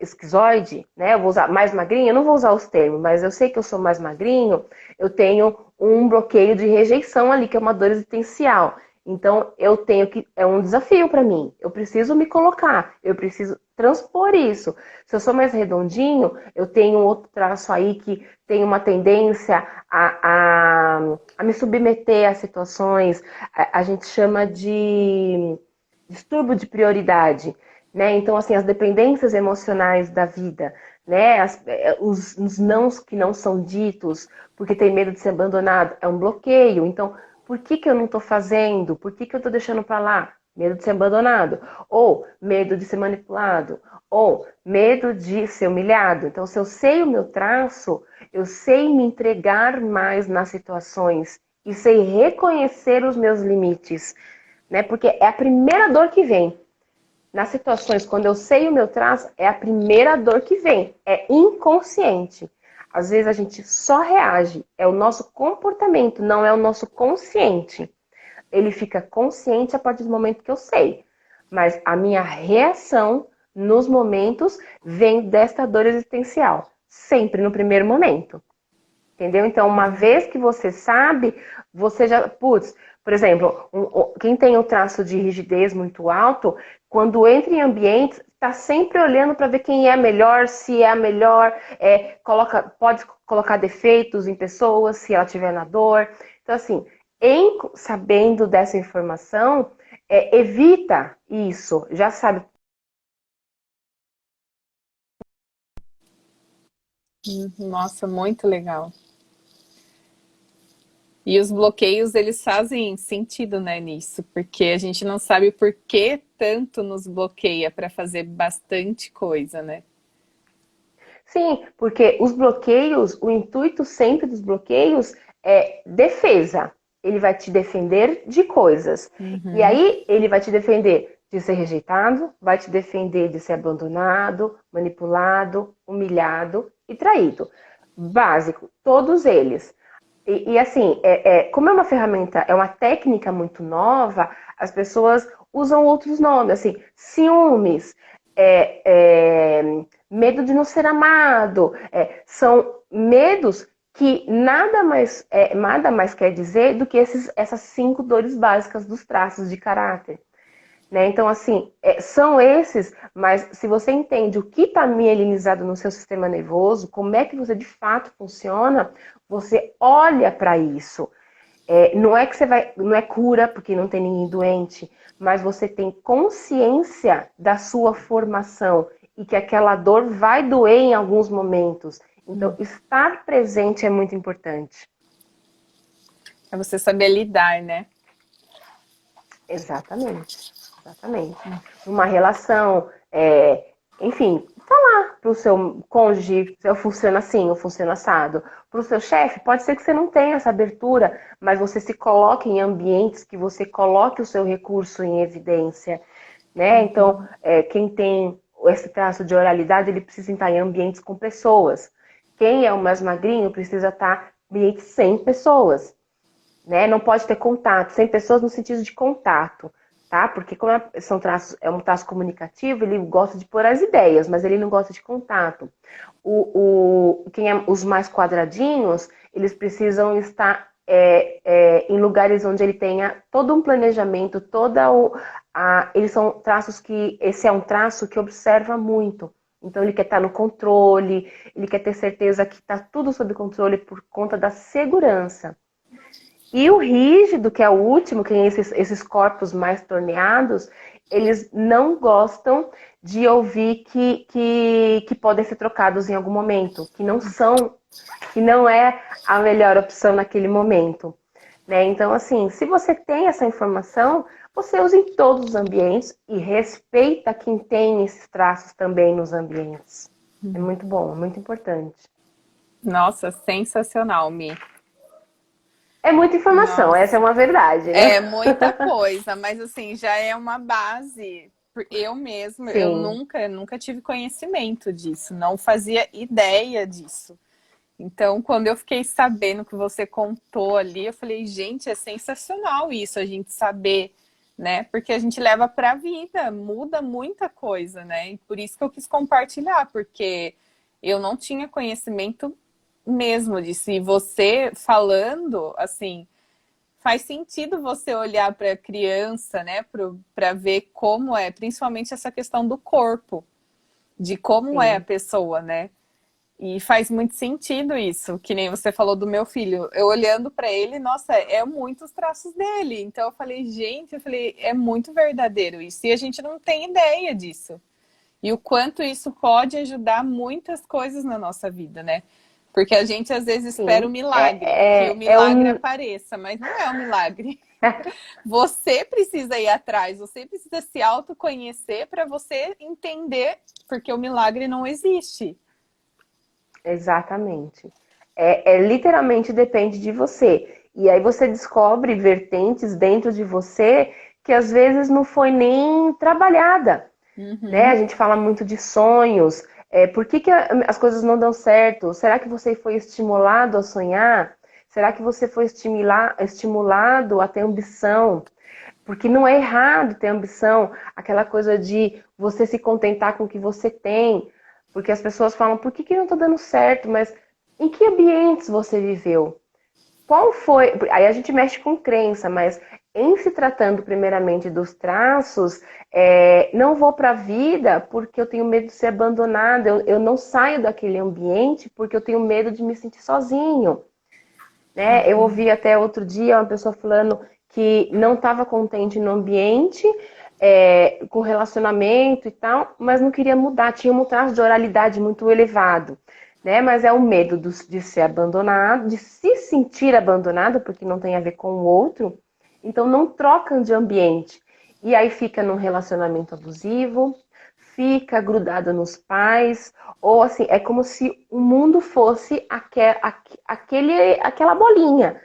esquizoide, né? Eu vou usar mais magrinho, eu não vou usar os termos, mas eu sei que eu sou mais magrinho, eu tenho um bloqueio de rejeição ali, que é uma dor existencial. Então, eu tenho que. É um desafio para mim. Eu preciso me colocar, eu preciso transpor isso. Se eu sou mais redondinho, eu tenho um outro traço aí que tem uma tendência a me submeter a situações, a gente chama de distúrbio de prioridade, né? Então, assim, as dependências emocionais da vida, né? Os nãos que não são ditos, porque tem medo de ser abandonado, é um bloqueio. Então, por que que eu não estou fazendo? Por que que eu estou deixando para lá? Medo de ser abandonado, ou medo de ser manipulado, ou medo de ser humilhado. Então, se eu sei o meu traço, eu sei me entregar mais nas situações e sei reconhecer os meus limites, né? Porque é a primeira dor que vem. Nas situações, quando eu sei o meu traço, é a primeira dor que vem. É inconsciente. Às vezes a gente só reage. É o nosso comportamento, não é o nosso consciente. Ele fica consciente a partir do momento que eu sei. Mas a minha reação nos momentos vem desta dor existencial. Sempre no primeiro momento. Entendeu? Então, uma vez que você sabe, você já. Putz, por exemplo, quem tem o traço de rigidez muito alto, quando entra em ambientes, está sempre olhando para ver quem é melhor, se é a melhor, pode colocar defeitos em pessoas, se ela tiver na dor. Então, assim, sabendo dessa informação, evita isso, já sabe. Nossa, muito legal. E os bloqueios, eles fazem sentido, né, nisso, porque a gente não sabe por que tanto nos bloqueia para fazer bastante coisa, né? Sim, porque os bloqueios, o intuito sempre dos bloqueios é defesa. Ele vai te defender de coisas. E Uhum. aí ele vai te defender de ser rejeitado, vai te defender de ser abandonado, manipulado, humilhado e traído. Básico, todos eles. E assim, como é uma ferramenta, é uma técnica muito nova, as pessoas usam outros nomes, assim, ciúmes, medo de não ser amado, são medos que nada mais quer dizer do que essas 5 dores básicas dos traços de caráter. Né? Então, assim, são esses, mas se você entende o que está mielinizado no seu sistema nervoso, como é que você de fato funciona, você olha para isso. Não é que você vai, não é cura, porque não tem ninguém doente, mas você tem consciência da sua formação e que aquela dor vai doer em alguns momentos. Então, estar presente é muito importante. É você saber lidar, né? Exatamente, exatamente. Numa relação, enfim, falar para o seu cônjuge, eu funciono assim, eu funciono assado. Para o seu chefe, pode ser que você não tenha essa abertura, mas você se coloque em ambientes que você coloque o seu recurso em evidência, né? Então, quem tem esse traço de oralidade, ele precisa estar em ambientes com pessoas. Quem é o mais magrinho precisa estar em ambientes sem pessoas, né? Não pode ter contato, sem pessoas no sentido de contato, tá? Porque como é um traço comunicativo, ele gosta de pôr as ideias, mas ele não gosta de contato. Quem é os mais quadradinhos, eles precisam estar em lugares onde ele tenha todo um planejamento, eles são traços que, esse é um traço que observa muito. Então ele quer estar no controle, ele quer ter certeza que está tudo sob controle por conta da segurança. E o rígido, que é o último, que tem esses corpos mais torneados, eles não gostam de ouvir que podem ser trocados em algum momento, que não é a melhor opção naquele momento. Né? Então, assim, se você tem essa informação, você usa em todos os ambientes e respeita quem tem esses traços também nos ambientes. É muito bom, é muito importante. Nossa, sensacional, Mi. É muita informação, essa é Nossa. uma verdade, né? É muita coisa, mas assim, já é uma base. Eu mesma, eu Sim. nunca tive conhecimento disso, não fazia ideia disso. Então, quando eu fiquei sabendo que você contou ali, eu falei, gente, é sensacional isso, a gente saber, né? Porque a gente leva para a vida, muda muita coisa, né? E por isso que eu quis compartilhar, porque eu não tinha conhecimento mesmo disso. E você falando, assim, faz sentido você olhar para a criança, né, para ver como é, principalmente essa questão do corpo, de como é a Sim. pessoa, né? E faz muito sentido isso, que nem você falou do meu filho. Eu olhando para ele, nossa, é muitos traços dele. Então eu falei, gente, é muito verdadeiro isso. E a gente não tem ideia disso. E o quanto isso pode ajudar muitas coisas na nossa vida, né? Porque a gente às vezes espera o Sim, milagre, que o milagre apareça, mas não é o milagre. Você precisa ir atrás, você precisa se autoconhecer para você entender, porque o milagre não existe. exatamente. Literalmente depende de você. E aí você descobre vertentes dentro de você que às vezes não foi nem trabalhada, né? A Uhum. gente fala muito de sonhos. Por que as coisas não dão certo? Será que você foi estimulado a sonhar? Será que você foi estimulado a ter ambição? Porque não é errado ter ambição, aquela coisa de você se contentar com o que você tem. Porque as pessoas falam, por que não está dando certo? Mas em que ambientes você viveu? Qual foi? Aí a gente mexe com crença, mas em se tratando primeiramente dos traços, não vou para a vida porque eu tenho medo de ser abandonada, eu não saio daquele ambiente porque eu tenho medo de me sentir sozinho. Né? Eu ouvi até outro dia uma pessoa falando que não estava contente no ambiente, com relacionamento e tal, mas não queria mudar, tinha um traço de oralidade muito elevado, né? Mas é o medo de ser abandonado, de se sentir abandonado, porque não tem a ver com o outro, então não trocam de ambiente. E aí fica num relacionamento abusivo, fica grudado nos pais, ou assim, é como se o mundo fosse aquela bolinha,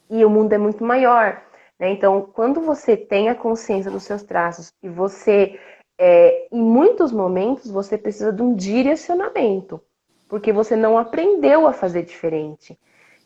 e o mundo é muito maior, né? Então, quando você tem a consciência dos seus traços e você, em muitos momentos, você precisa de um direcionamento, porque você não aprendeu a fazer diferente,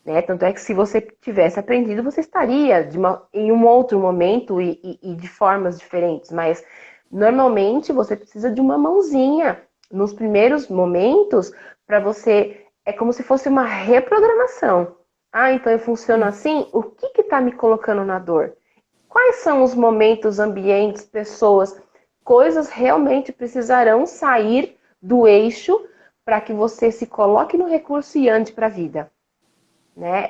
né? Tanto é que se você tivesse aprendido, você estaria em um outro momento e de formas diferentes, mas normalmente você precisa de uma mãozinha nos primeiros momentos para você, é como se fosse uma reprogramação. Ah, então eu funciono assim? O que está me colocando na dor? Quais são os momentos, ambientes, pessoas, coisas realmente precisarão sair do eixo para que você se coloque no recurso e ande para a vida? Né?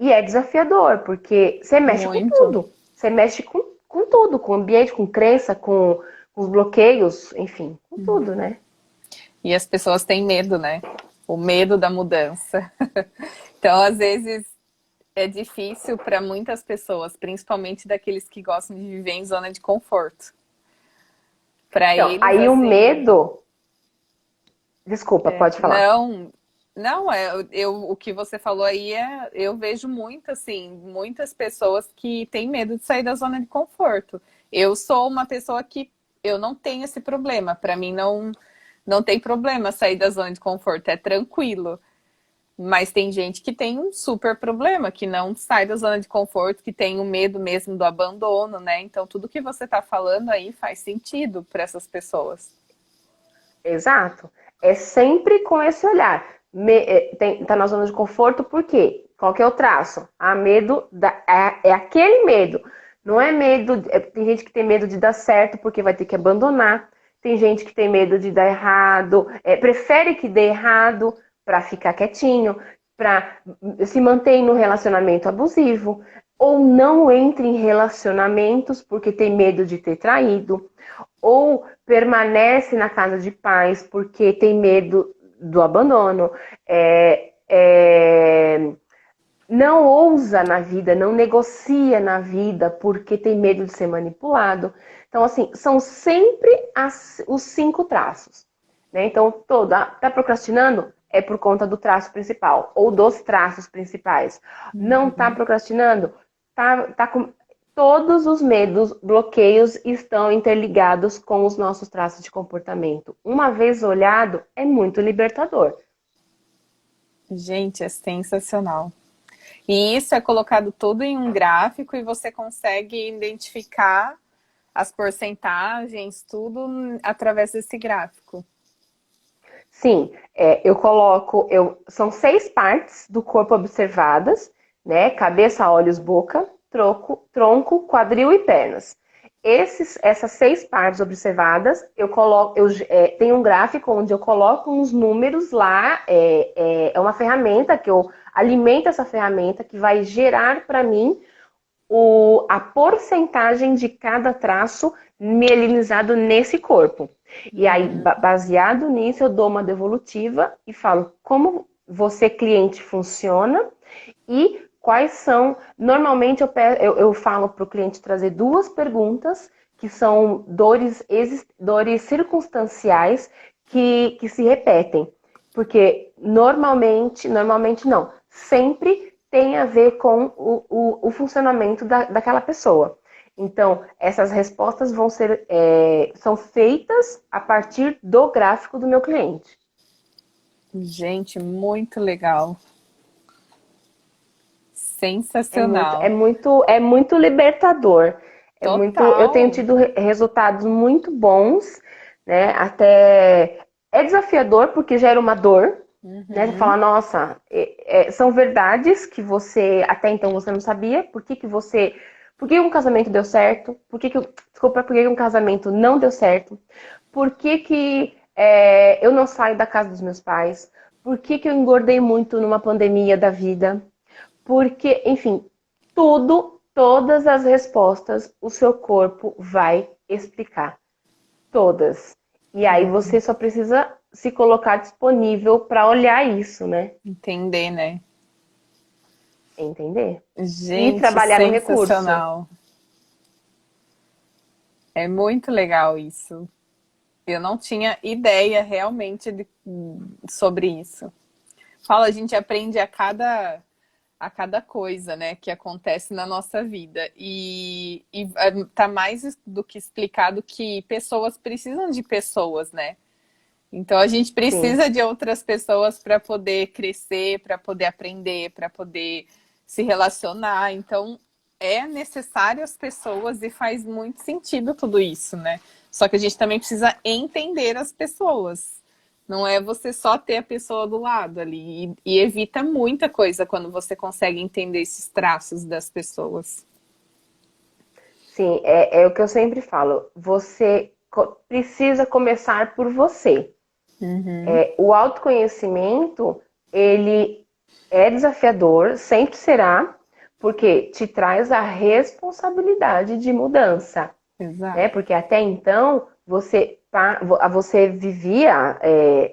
E é desafiador, porque você mexe com Muito. tudo. Você mexe com tudo, com o ambiente, com crença, com os bloqueios, enfim, com tudo, né? E as pessoas têm medo, né? O medo da mudança. Então, às vezes, é difícil para muitas pessoas, principalmente daqueles que gostam de viver em zona de conforto. Para Então, eles, aí o assim, medo. Desculpa, pode falar. não, não é. O que você falou aí eu vejo muito, assim, muitas pessoas que têm medo de sair da zona de conforto. Eu sou uma pessoa que eu não tenho esse problema. Para mim, não tem problema sair da zona de conforto, é tranquilo. Mas tem gente que tem um super problema, que não sai da zona de conforto, que tem o medo mesmo do abandono, né? Então, tudo que você está falando aí faz sentido para essas pessoas. Exato. É sempre com esse olhar. Tá na zona de conforto, por quê? Qual que é o traço? Medo é aquele medo. Não é medo. Tem gente que tem medo de dar certo porque vai ter que abandonar. Tem gente que tem medo de dar errado, prefere que dê errado para ficar quietinho, para se manter no relacionamento abusivo, ou não entre em relacionamentos porque tem medo de ter traído, ou permanece na casa de pais porque tem medo do abandono, não ousa na vida, não negocia na vida porque tem medo de ser manipulado. Então, assim, são sempre os 5 traços. Né? Então, tá procrastinando? É por conta do traço principal, ou dos traços principais. Não tá procrastinando? Tá com. Todos os medos, bloqueios estão interligados com os nossos traços de comportamento. Uma vez olhado, é muito libertador. Gente, é sensacional. E isso é colocado tudo em um gráfico e você consegue identificar as porcentagens, tudo através desse gráfico. Sim, são 6 partes do corpo observadas, né? Cabeça, olhos, boca, tronco, quadril e pernas. Essas 6 partes observadas, tenho um gráfico onde eu coloco uns números lá, é uma ferramenta que eu alimento essa ferramenta que vai gerar para mim a porcentagem de cada traço mielinizado nesse corpo. E aí, baseado nisso, eu dou uma devolutiva e falo como você, cliente, funciona e quais são. Normalmente, eu falo para o cliente trazer 2 perguntas, que são dores circunstanciais que se repetem. Porque normalmente não, sempre tem a ver com o funcionamento daquela pessoa. Então, essas respostas são feitas a partir do gráfico do meu cliente. Gente, muito legal. É muito, é Sensacional. muito, é muito libertador. Eu tenho Total. tido resultados muito bons, né? Até é desafiador porque gera uma dor, né? Você fala, nossa, são verdades que você até então você não sabia. Por que um casamento deu certo? Desculpa, por que um casamento não deu certo? Por que eu não saio da casa dos meus pais? Por que eu engordei muito numa pandemia da vida? Porque, enfim, tudo todas as respostas o seu corpo vai explicar. Todas. E aí você só precisa se colocar disponível para olhar isso, né? Entender, né? Entender? E Gente, trabalhar no recurso. sensacional. É muito legal isso. Eu não tinha ideia realmente sobre isso. Fala, a gente aprende a cada coisa, né, que acontece na nossa vida. E tá mais do que explicado que pessoas precisam de pessoas, né? Então a gente Sim. precisa de outras pessoas para poder crescer, para poder aprender, para poder se relacionar. Então é necessário as pessoas e faz muito sentido tudo isso, né? Só que a gente também precisa entender as pessoas. Não é você só ter a pessoa do lado ali. E evita muita coisa quando você consegue entender esses traços das pessoas. Sim, é o que eu sempre falo. Você precisa começar por você. Uhum. O autoconhecimento, ele é desafiador, sempre será, porque te traz a responsabilidade de mudança, né? Exato. Porque até então você vivia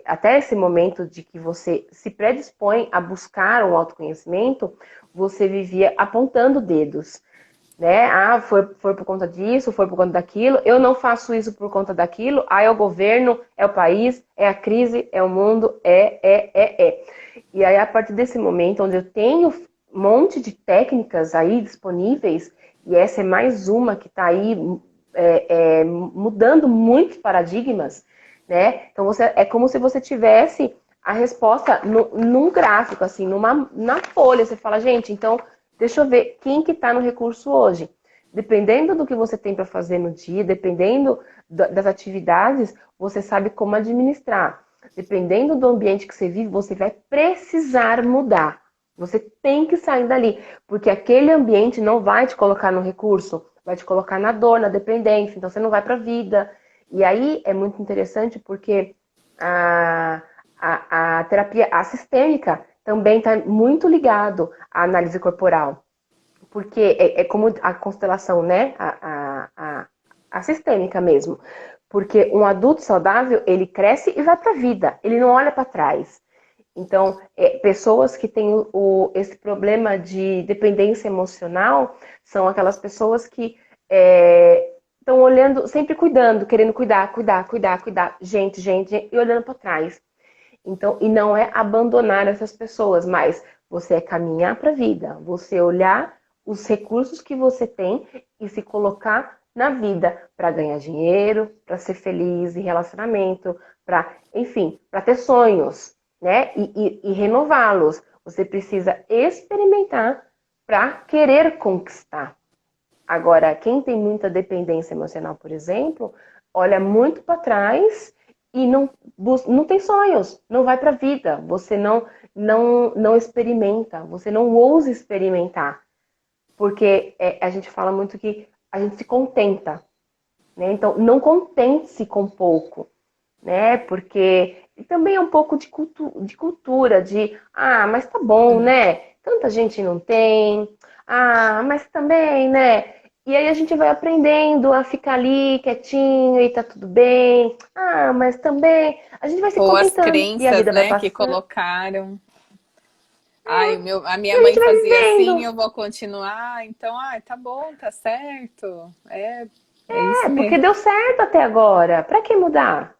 até esse momento de que você se predispõe a buscar um autoconhecimento, você vivia apontando dedos, né? Ah, foi por conta disso, foi por conta daquilo. Eu não faço isso por conta daquilo. Ah, é o governo, é o país, é a crise, é o mundo, é. E aí, a partir desse momento, onde eu tenho um monte de técnicas aí disponíveis, e essa é mais uma que está aí mudando muitos paradigmas, né? Então, é como se você tivesse a resposta num gráfico, assim, na folha. Você fala, gente, então deixa eu ver quem que está no recurso hoje. Dependendo do que você tem para fazer no dia, dependendo das atividades, você sabe como administrar. Dependendo do ambiente que você vive, você vai precisar mudar. Você tem que sair dali, porque aquele ambiente não vai te colocar no recurso, vai te colocar na dor, na dependência, então você não vai para a vida. E aí é muito interessante porque a, a terapia sistêmica também está muito ligado à análise corporal, porque é como a constelação, né? A sistêmica mesmo. Porque um adulto saudável, ele cresce e vai para a vida, ele não olha para trás. Então, pessoas que têm esse problema de dependência emocional são aquelas pessoas que estão olhando, sempre cuidando, querendo cuidar, gente, e olhando para trás. Então, e não é abandonar essas pessoas, mas você é caminhar para a vida, você olhar os recursos que você tem e se colocar na vida para ganhar dinheiro, para ser feliz em relacionamento, para, enfim, para ter sonhos, né? E renová-los. Você precisa experimentar para querer conquistar. Agora, quem tem muita dependência emocional, por exemplo, olha muito para trás e não tem sonhos, não vai para a vida, você não experimenta, você não ousa experimentar, porque a gente fala muito que a gente se contenta, né? Então, não contente-se com pouco, né? Porque também é um pouco de cultura, mas tá bom, né? Tanta gente não tem, mas também, né? E aí a gente vai aprendendo a ficar ali quietinho e tá tudo bem. Mas também a gente vai se Ou as contentando e a crenças, vida vai né, que passando colocaram. Ai, a e minha a mãe gente vai fazia assim, vivendo. eu vou continuar. Então, tá bom, tá certo. É isso Porque mesmo. deu certo até agora. Pra que mudar?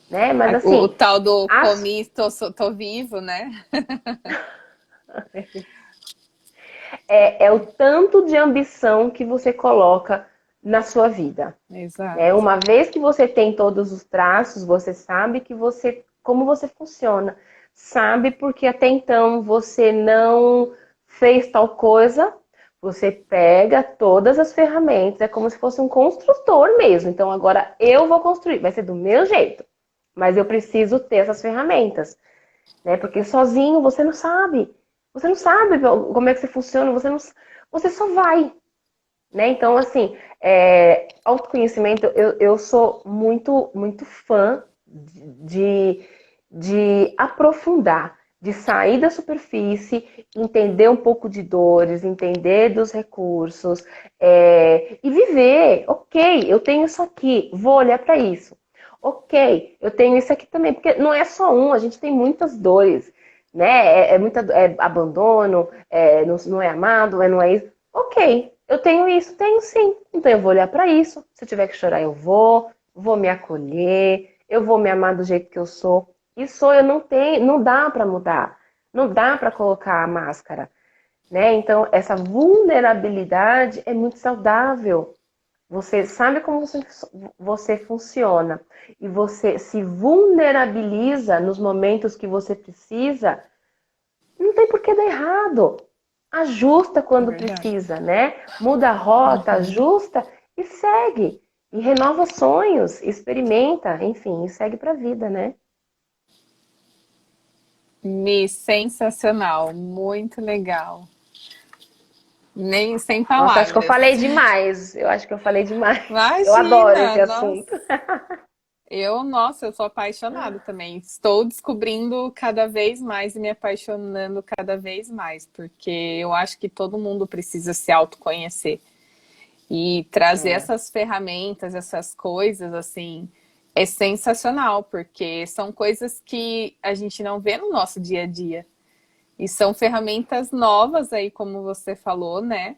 Né? Mas O assim, tal do as comi, tô vivo, né? é o tanto de ambição que você coloca na sua vida. Né? Exato. Uma vez que você tem todos os traços, você sabe como você funciona. Sabe porque até então você não fez tal coisa, você pega todas as ferramentas, é como se fosse um construtor mesmo. Então agora eu vou construir, vai ser do meu jeito, mas eu preciso ter essas ferramentas, né? Porque sozinho você não sabe. Você não sabe como é que você funciona, você só vai, né? Então, assim, autoconhecimento, eu sou muito, muito fã de aprofundar. de sair da superfície, entender um pouco de dores, entender dos recursos, e viver. Ok, eu tenho isso aqui, vou olhar para isso. Ok, eu tenho isso aqui também, porque não é só um, a gente tem muitas dores, né? É abandono, não é amado, não é isso. Ok, eu tenho isso, tenho sim. Então eu vou olhar para isso. Se eu tiver que chorar, eu vou me acolher, eu vou me amar do jeito que eu sou. Isso eu não tenho, não dá para mudar, não dá para colocar a máscara, né? Então essa vulnerabilidade é muito saudável. Você sabe como você funciona e você se vulnerabiliza nos momentos que você precisa, não tem por que dar errado. Ajusta É quando verdade. precisa, né? Muda a rota, Uhum. ajusta e segue. E renova sonhos, experimenta, enfim, e segue pra vida, né? Sensacional, muito legal. Nem sem Nossa, acho que eu palavras. falei demais. Eu acho que eu falei demais. Eu adoro esse Imagina, assunto. nossa. Nossa, eu sou apaixonada também. Estou descobrindo cada vez mais e me apaixonando cada vez mais, porque eu acho que todo mundo precisa se autoconhecer e trazer É, essas ferramentas, essas coisas assim, é sensacional, porque são coisas que a gente não vê no nosso dia a dia. E são ferramentas novas aí, como você falou, né?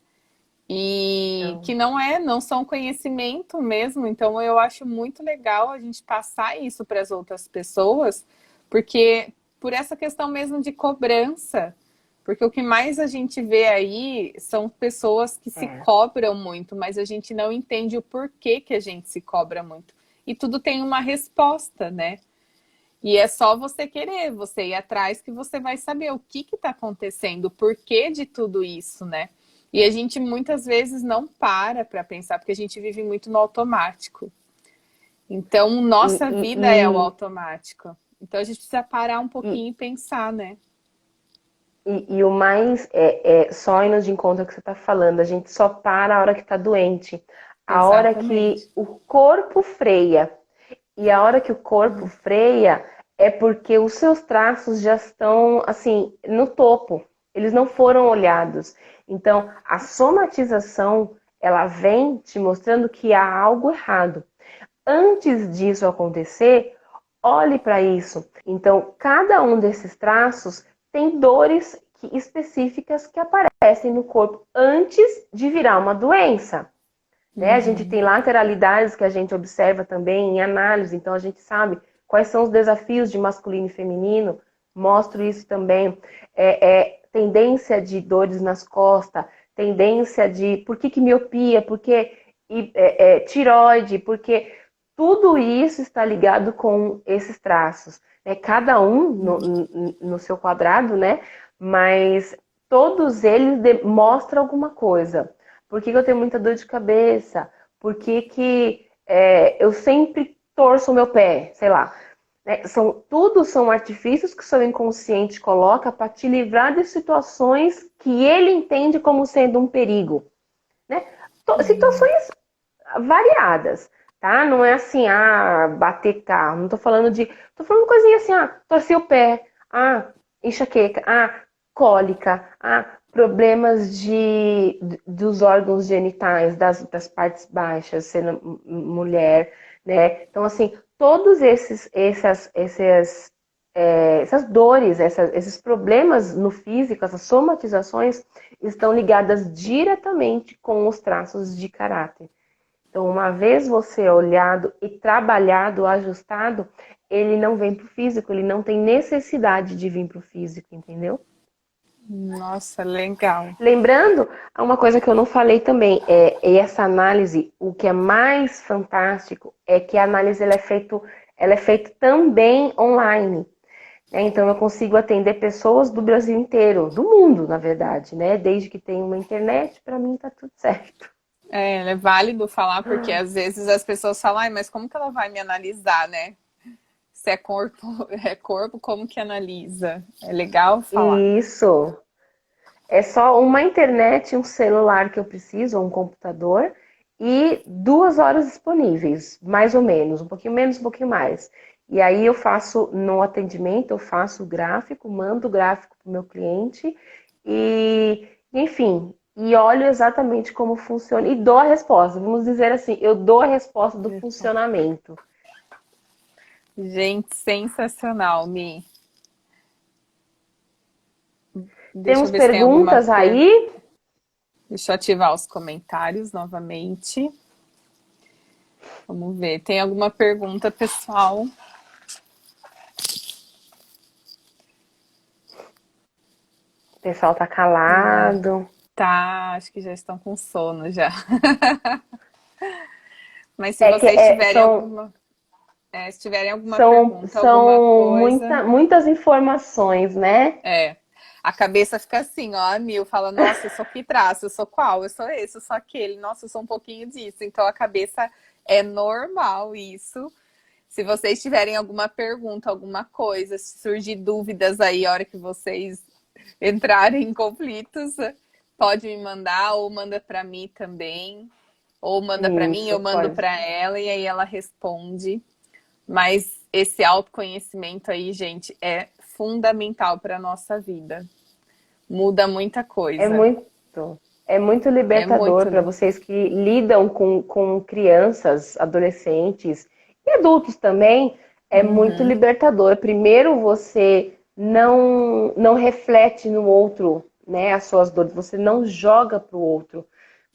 E então, que não são conhecimento mesmo, então eu acho muito legal a gente passar isso para as outras pessoas, porque por essa questão mesmo de cobrança, porque o que mais a gente vê aí são pessoas que se é. cobram muito, mas a gente não entende o porquê que a gente se cobra muito. E tudo tem uma resposta, né? E é só você querer, você ir atrás que você vai saber o que está acontecendo, o porquê de tudo isso, né? E a gente muitas vezes não para pensar, porque a gente vive muito no automático. Então, E, nossa e, vida é o e, automático. Então, a gente precisa parar um e, pouquinho e pensar, né? e o mais só indo de encontro ao que você está falando, a gente só para a hora que está doente, a hora que Exatamente. o corpo freia. E a hora que o corpo freia é porque os seus traços já estão assim no topo. Eles não foram olhados. Então, a somatização, ela vem te mostrando que há algo errado. Antes disso acontecer, olhe para isso. Então, cada um desses traços tem dores específicas que aparecem no corpo antes de virar uma doença. Né? A gente Uhum. tem lateralidades que a gente observa também em análise, então a gente sabe quais são os desafios de masculino e feminino, mostro isso também. Tendência de dores nas costas, tendência de por que miopia, por que tiroide, porque tudo isso está ligado com esses traços. Né? Cada um no seu quadrado, né? Mas todos eles mostram alguma coisa. Por que eu tenho muita dor de cabeça? Por que eu sempre torço o meu pé? Sei lá. Né? Tudo são artifícios que o seu inconsciente coloca para te livrar de situações que ele entende como sendo um perigo. Né? Situações variadas, tá? Não é assim, bater carro. Não tô falando de. Tô falando coisinha assim, torcer o pé, enxaqueca, cólica, problemas dos órgãos genitais, das partes baixas, sendo mulher, né? Então, assim, todos essas dores, esses problemas no físico, essas somatizações, estão ligadas diretamente com os traços de caráter. Então, uma vez você olhado e trabalhado, ajustado, ele não vem para o físico, ele não tem necessidade de vir para o físico, entendeu? Nossa, legal. Lembrando, uma coisa que eu não falei também, essa análise, o que é mais fantástico é que a análise ela é feita também online. Né? Então, eu consigo atender pessoas do Brasil inteiro, do mundo, na verdade, né? Desde que tenha uma internet, para mim tá tudo certo. É válido falar, porque às vezes as pessoas falam, ai, mas como que ela vai me analisar, né? Se é corpo, é corpo, como que analisa? É legal falar. Isso. É só uma internet, um celular que eu preciso, ou um computador, e 2 horas disponíveis, mais ou menos, um pouquinho menos, um pouquinho mais. E aí eu faço no atendimento, eu faço o gráfico, mando o gráfico para o meu cliente e, enfim, e olho exatamente como funciona e dou a resposta. Vamos dizer assim, eu dou a resposta do funcionamento. Gente, sensacional, Mi. Deixa eu Temos ver se tem alguma perguntas aí? Deixa eu ativar os comentários novamente. Vamos ver. Tem alguma pergunta, pessoal? O pessoal tá calado. Tá, acho que já estão com sono já. Mas se É que vocês se tiverem alguma pergunta, alguma são coisa, muitas informações, né? a cabeça fica assim, ó, a mil, fala, nossa, eu sou que traço, eu sou qual, eu sou esse, eu sou aquele, nossa, eu sou um pouquinho disso. Então a cabeça é normal isso. Se vocês tiverem alguma pergunta, alguma coisa, se surgir dúvidas aí, a hora que vocês entrarem em conflitos, pode me mandar ou manda para mim também. Ou manda para mim, eu Isso, mando pode. para ela e aí ela responde. Mas esse autoconhecimento aí, gente, é fundamental para a nossa vida. Muda muita É coisa. muito, é muito É libertador muito. para vocês que lidam com crianças, adolescentes e adultos também. É muito Uhum. libertador. Primeiro, você não reflete no outro, né, as suas dores. Você não joga para o outro,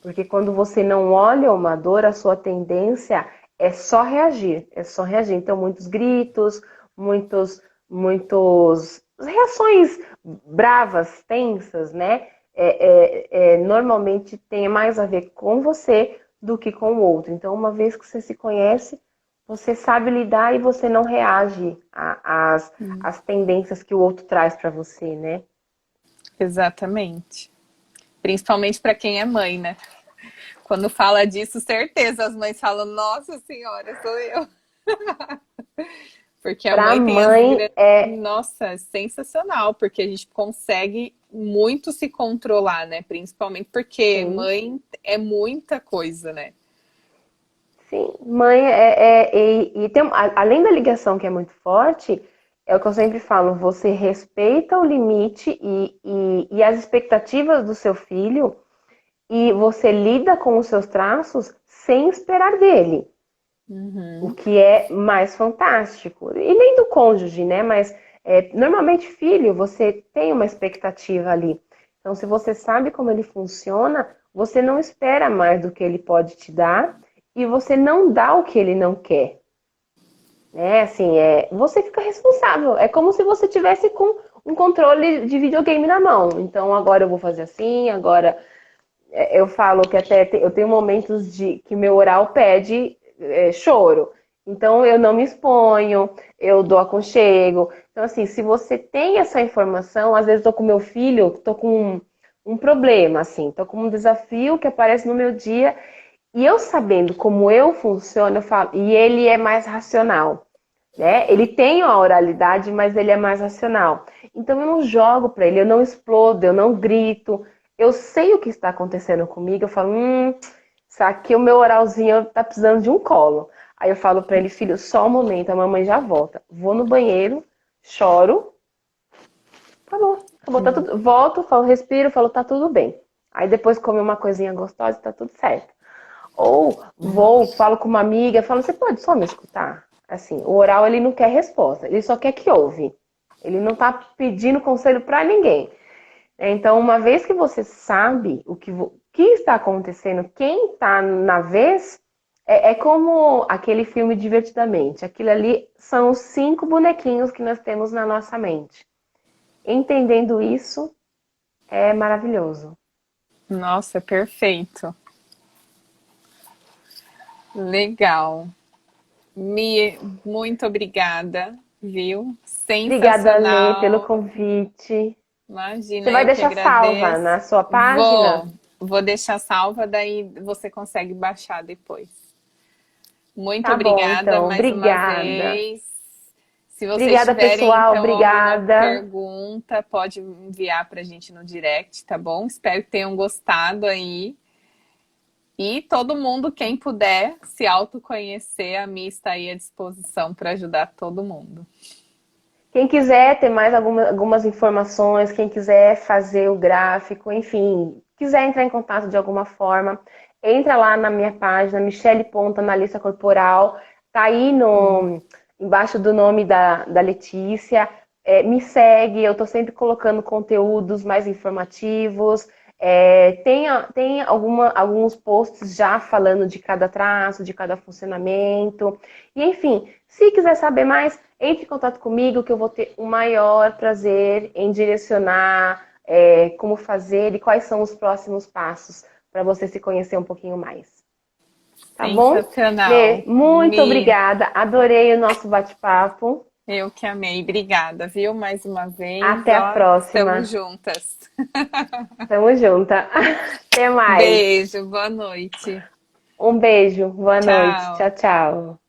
porque quando você não olha uma dor, a sua tendência é só reagir, é só reagir. Então, muitos gritos, muitos reações bravas, tensas, né? Normalmente tem mais a ver com você do que com o outro. Então, uma vez que você se conhece, você sabe lidar e você não reage às tendências que o outro traz para você, né? Exatamente. Principalmente para quem é mãe, né? Quando fala disso, certeza, as mães falam, nossa senhora, sou eu. Porque a Para mãe tem as mãe grandes... é, Nossa, é sensacional, porque a gente consegue muito se controlar, né? Principalmente porque sim, mãe é muita coisa, né? sim, mãe e tem, além da ligação que é muito forte, é o que eu sempre falo, você respeita o limite e as expectativas do seu filho e você lida com os seus traços sem esperar dele, o Uhum. que é mais fantástico. E nem do cônjuge, né? Mas normalmente filho, você tem uma expectativa ali. Então, se você sabe como ele funciona, você não espera mais do que ele pode te dar e você não dá o que ele não quer. Né? Assim, você fica responsável. É como se você tivesse com um controle de videogame na mão. Então, agora eu vou fazer assim, agora eu falo que até eu tenho momentos de que meu oral pede choro. Então eu não me exponho, eu dou aconchego. Então, assim, se você tem essa informação, às vezes estou com meu filho, estou com um problema, assim, estou com um desafio que aparece no meu dia, e eu sabendo como eu funciono, eu falo, e ele é mais racional. Né? Ele tem a oralidade, mas ele é mais racional. Então eu não jogo para ele, eu não explodo, eu não grito. Eu sei o que está acontecendo comigo. Eu falo, isso aqui o meu oralzinho tá precisando de um colo. Aí eu falo para ele, filho, só um momento, a mamãe já volta. Vou no banheiro, choro, acabou, tá tudo. Volto, falo, respiro, falo, tá tudo bem. Aí depois come uma coisinha gostosa e tá tudo certo. Ou vou, falo com uma amiga, falo, você pode só me escutar? Assim, o oral ele não quer resposta, ele só quer que ouve. Ele não tá pedindo conselho para ninguém. Então, uma vez que você sabe que está acontecendo, quem está na vez, é como aquele filme Divertidamente. Aquilo ali são os 5 bonequinhos que nós temos na nossa mente. Entendendo isso, é maravilhoso. Nossa, perfeito. Legal. Mi, muito obrigada, viu? Obrigada, Lê, pelo Sensacional. convite. Você Imagina, vai eu que deixar salva agradeço. na sua página? Vou deixar salva, daí você consegue baixar depois. Muito Tá bom, obrigada então. mais uma Obrigada. vez. Se vocês Obrigada, tiverem, pessoal. então, alguma Obrigada. pergunta, pode enviar para a gente no direct, tá bom? Espero que tenham gostado aí. E todo mundo, quem puder se autoconhecer, a Mi está aí à disposição para ajudar todo mundo. Quem quiser ter mais algumas informações, quem quiser fazer o gráfico, enfim, quiser entrar em contato de alguma forma, entra lá na minha página, Michele Ponta, analista corporal, tá aí embaixo do nome da Letícia. Me segue, eu tô sempre colocando conteúdos mais informativos. Tem alguns posts já falando de cada traço, de cada funcionamento. E enfim, se quiser saber mais, entre em contato comigo que eu vou ter o maior prazer em direcionar como fazer e quais são os próximos passos para você se conhecer um pouquinho mais. Tá bom? Sensacional. Lê, muito Mi, obrigada. Adorei o nosso bate-papo. eu que amei. Obrigada, viu? Mais uma vez, Até a ó, estamos próxima. juntas. Tamo junta. Até mais. Beijo, boa noite. Um beijo. Boa noite. Tchau. Tchau, tchau.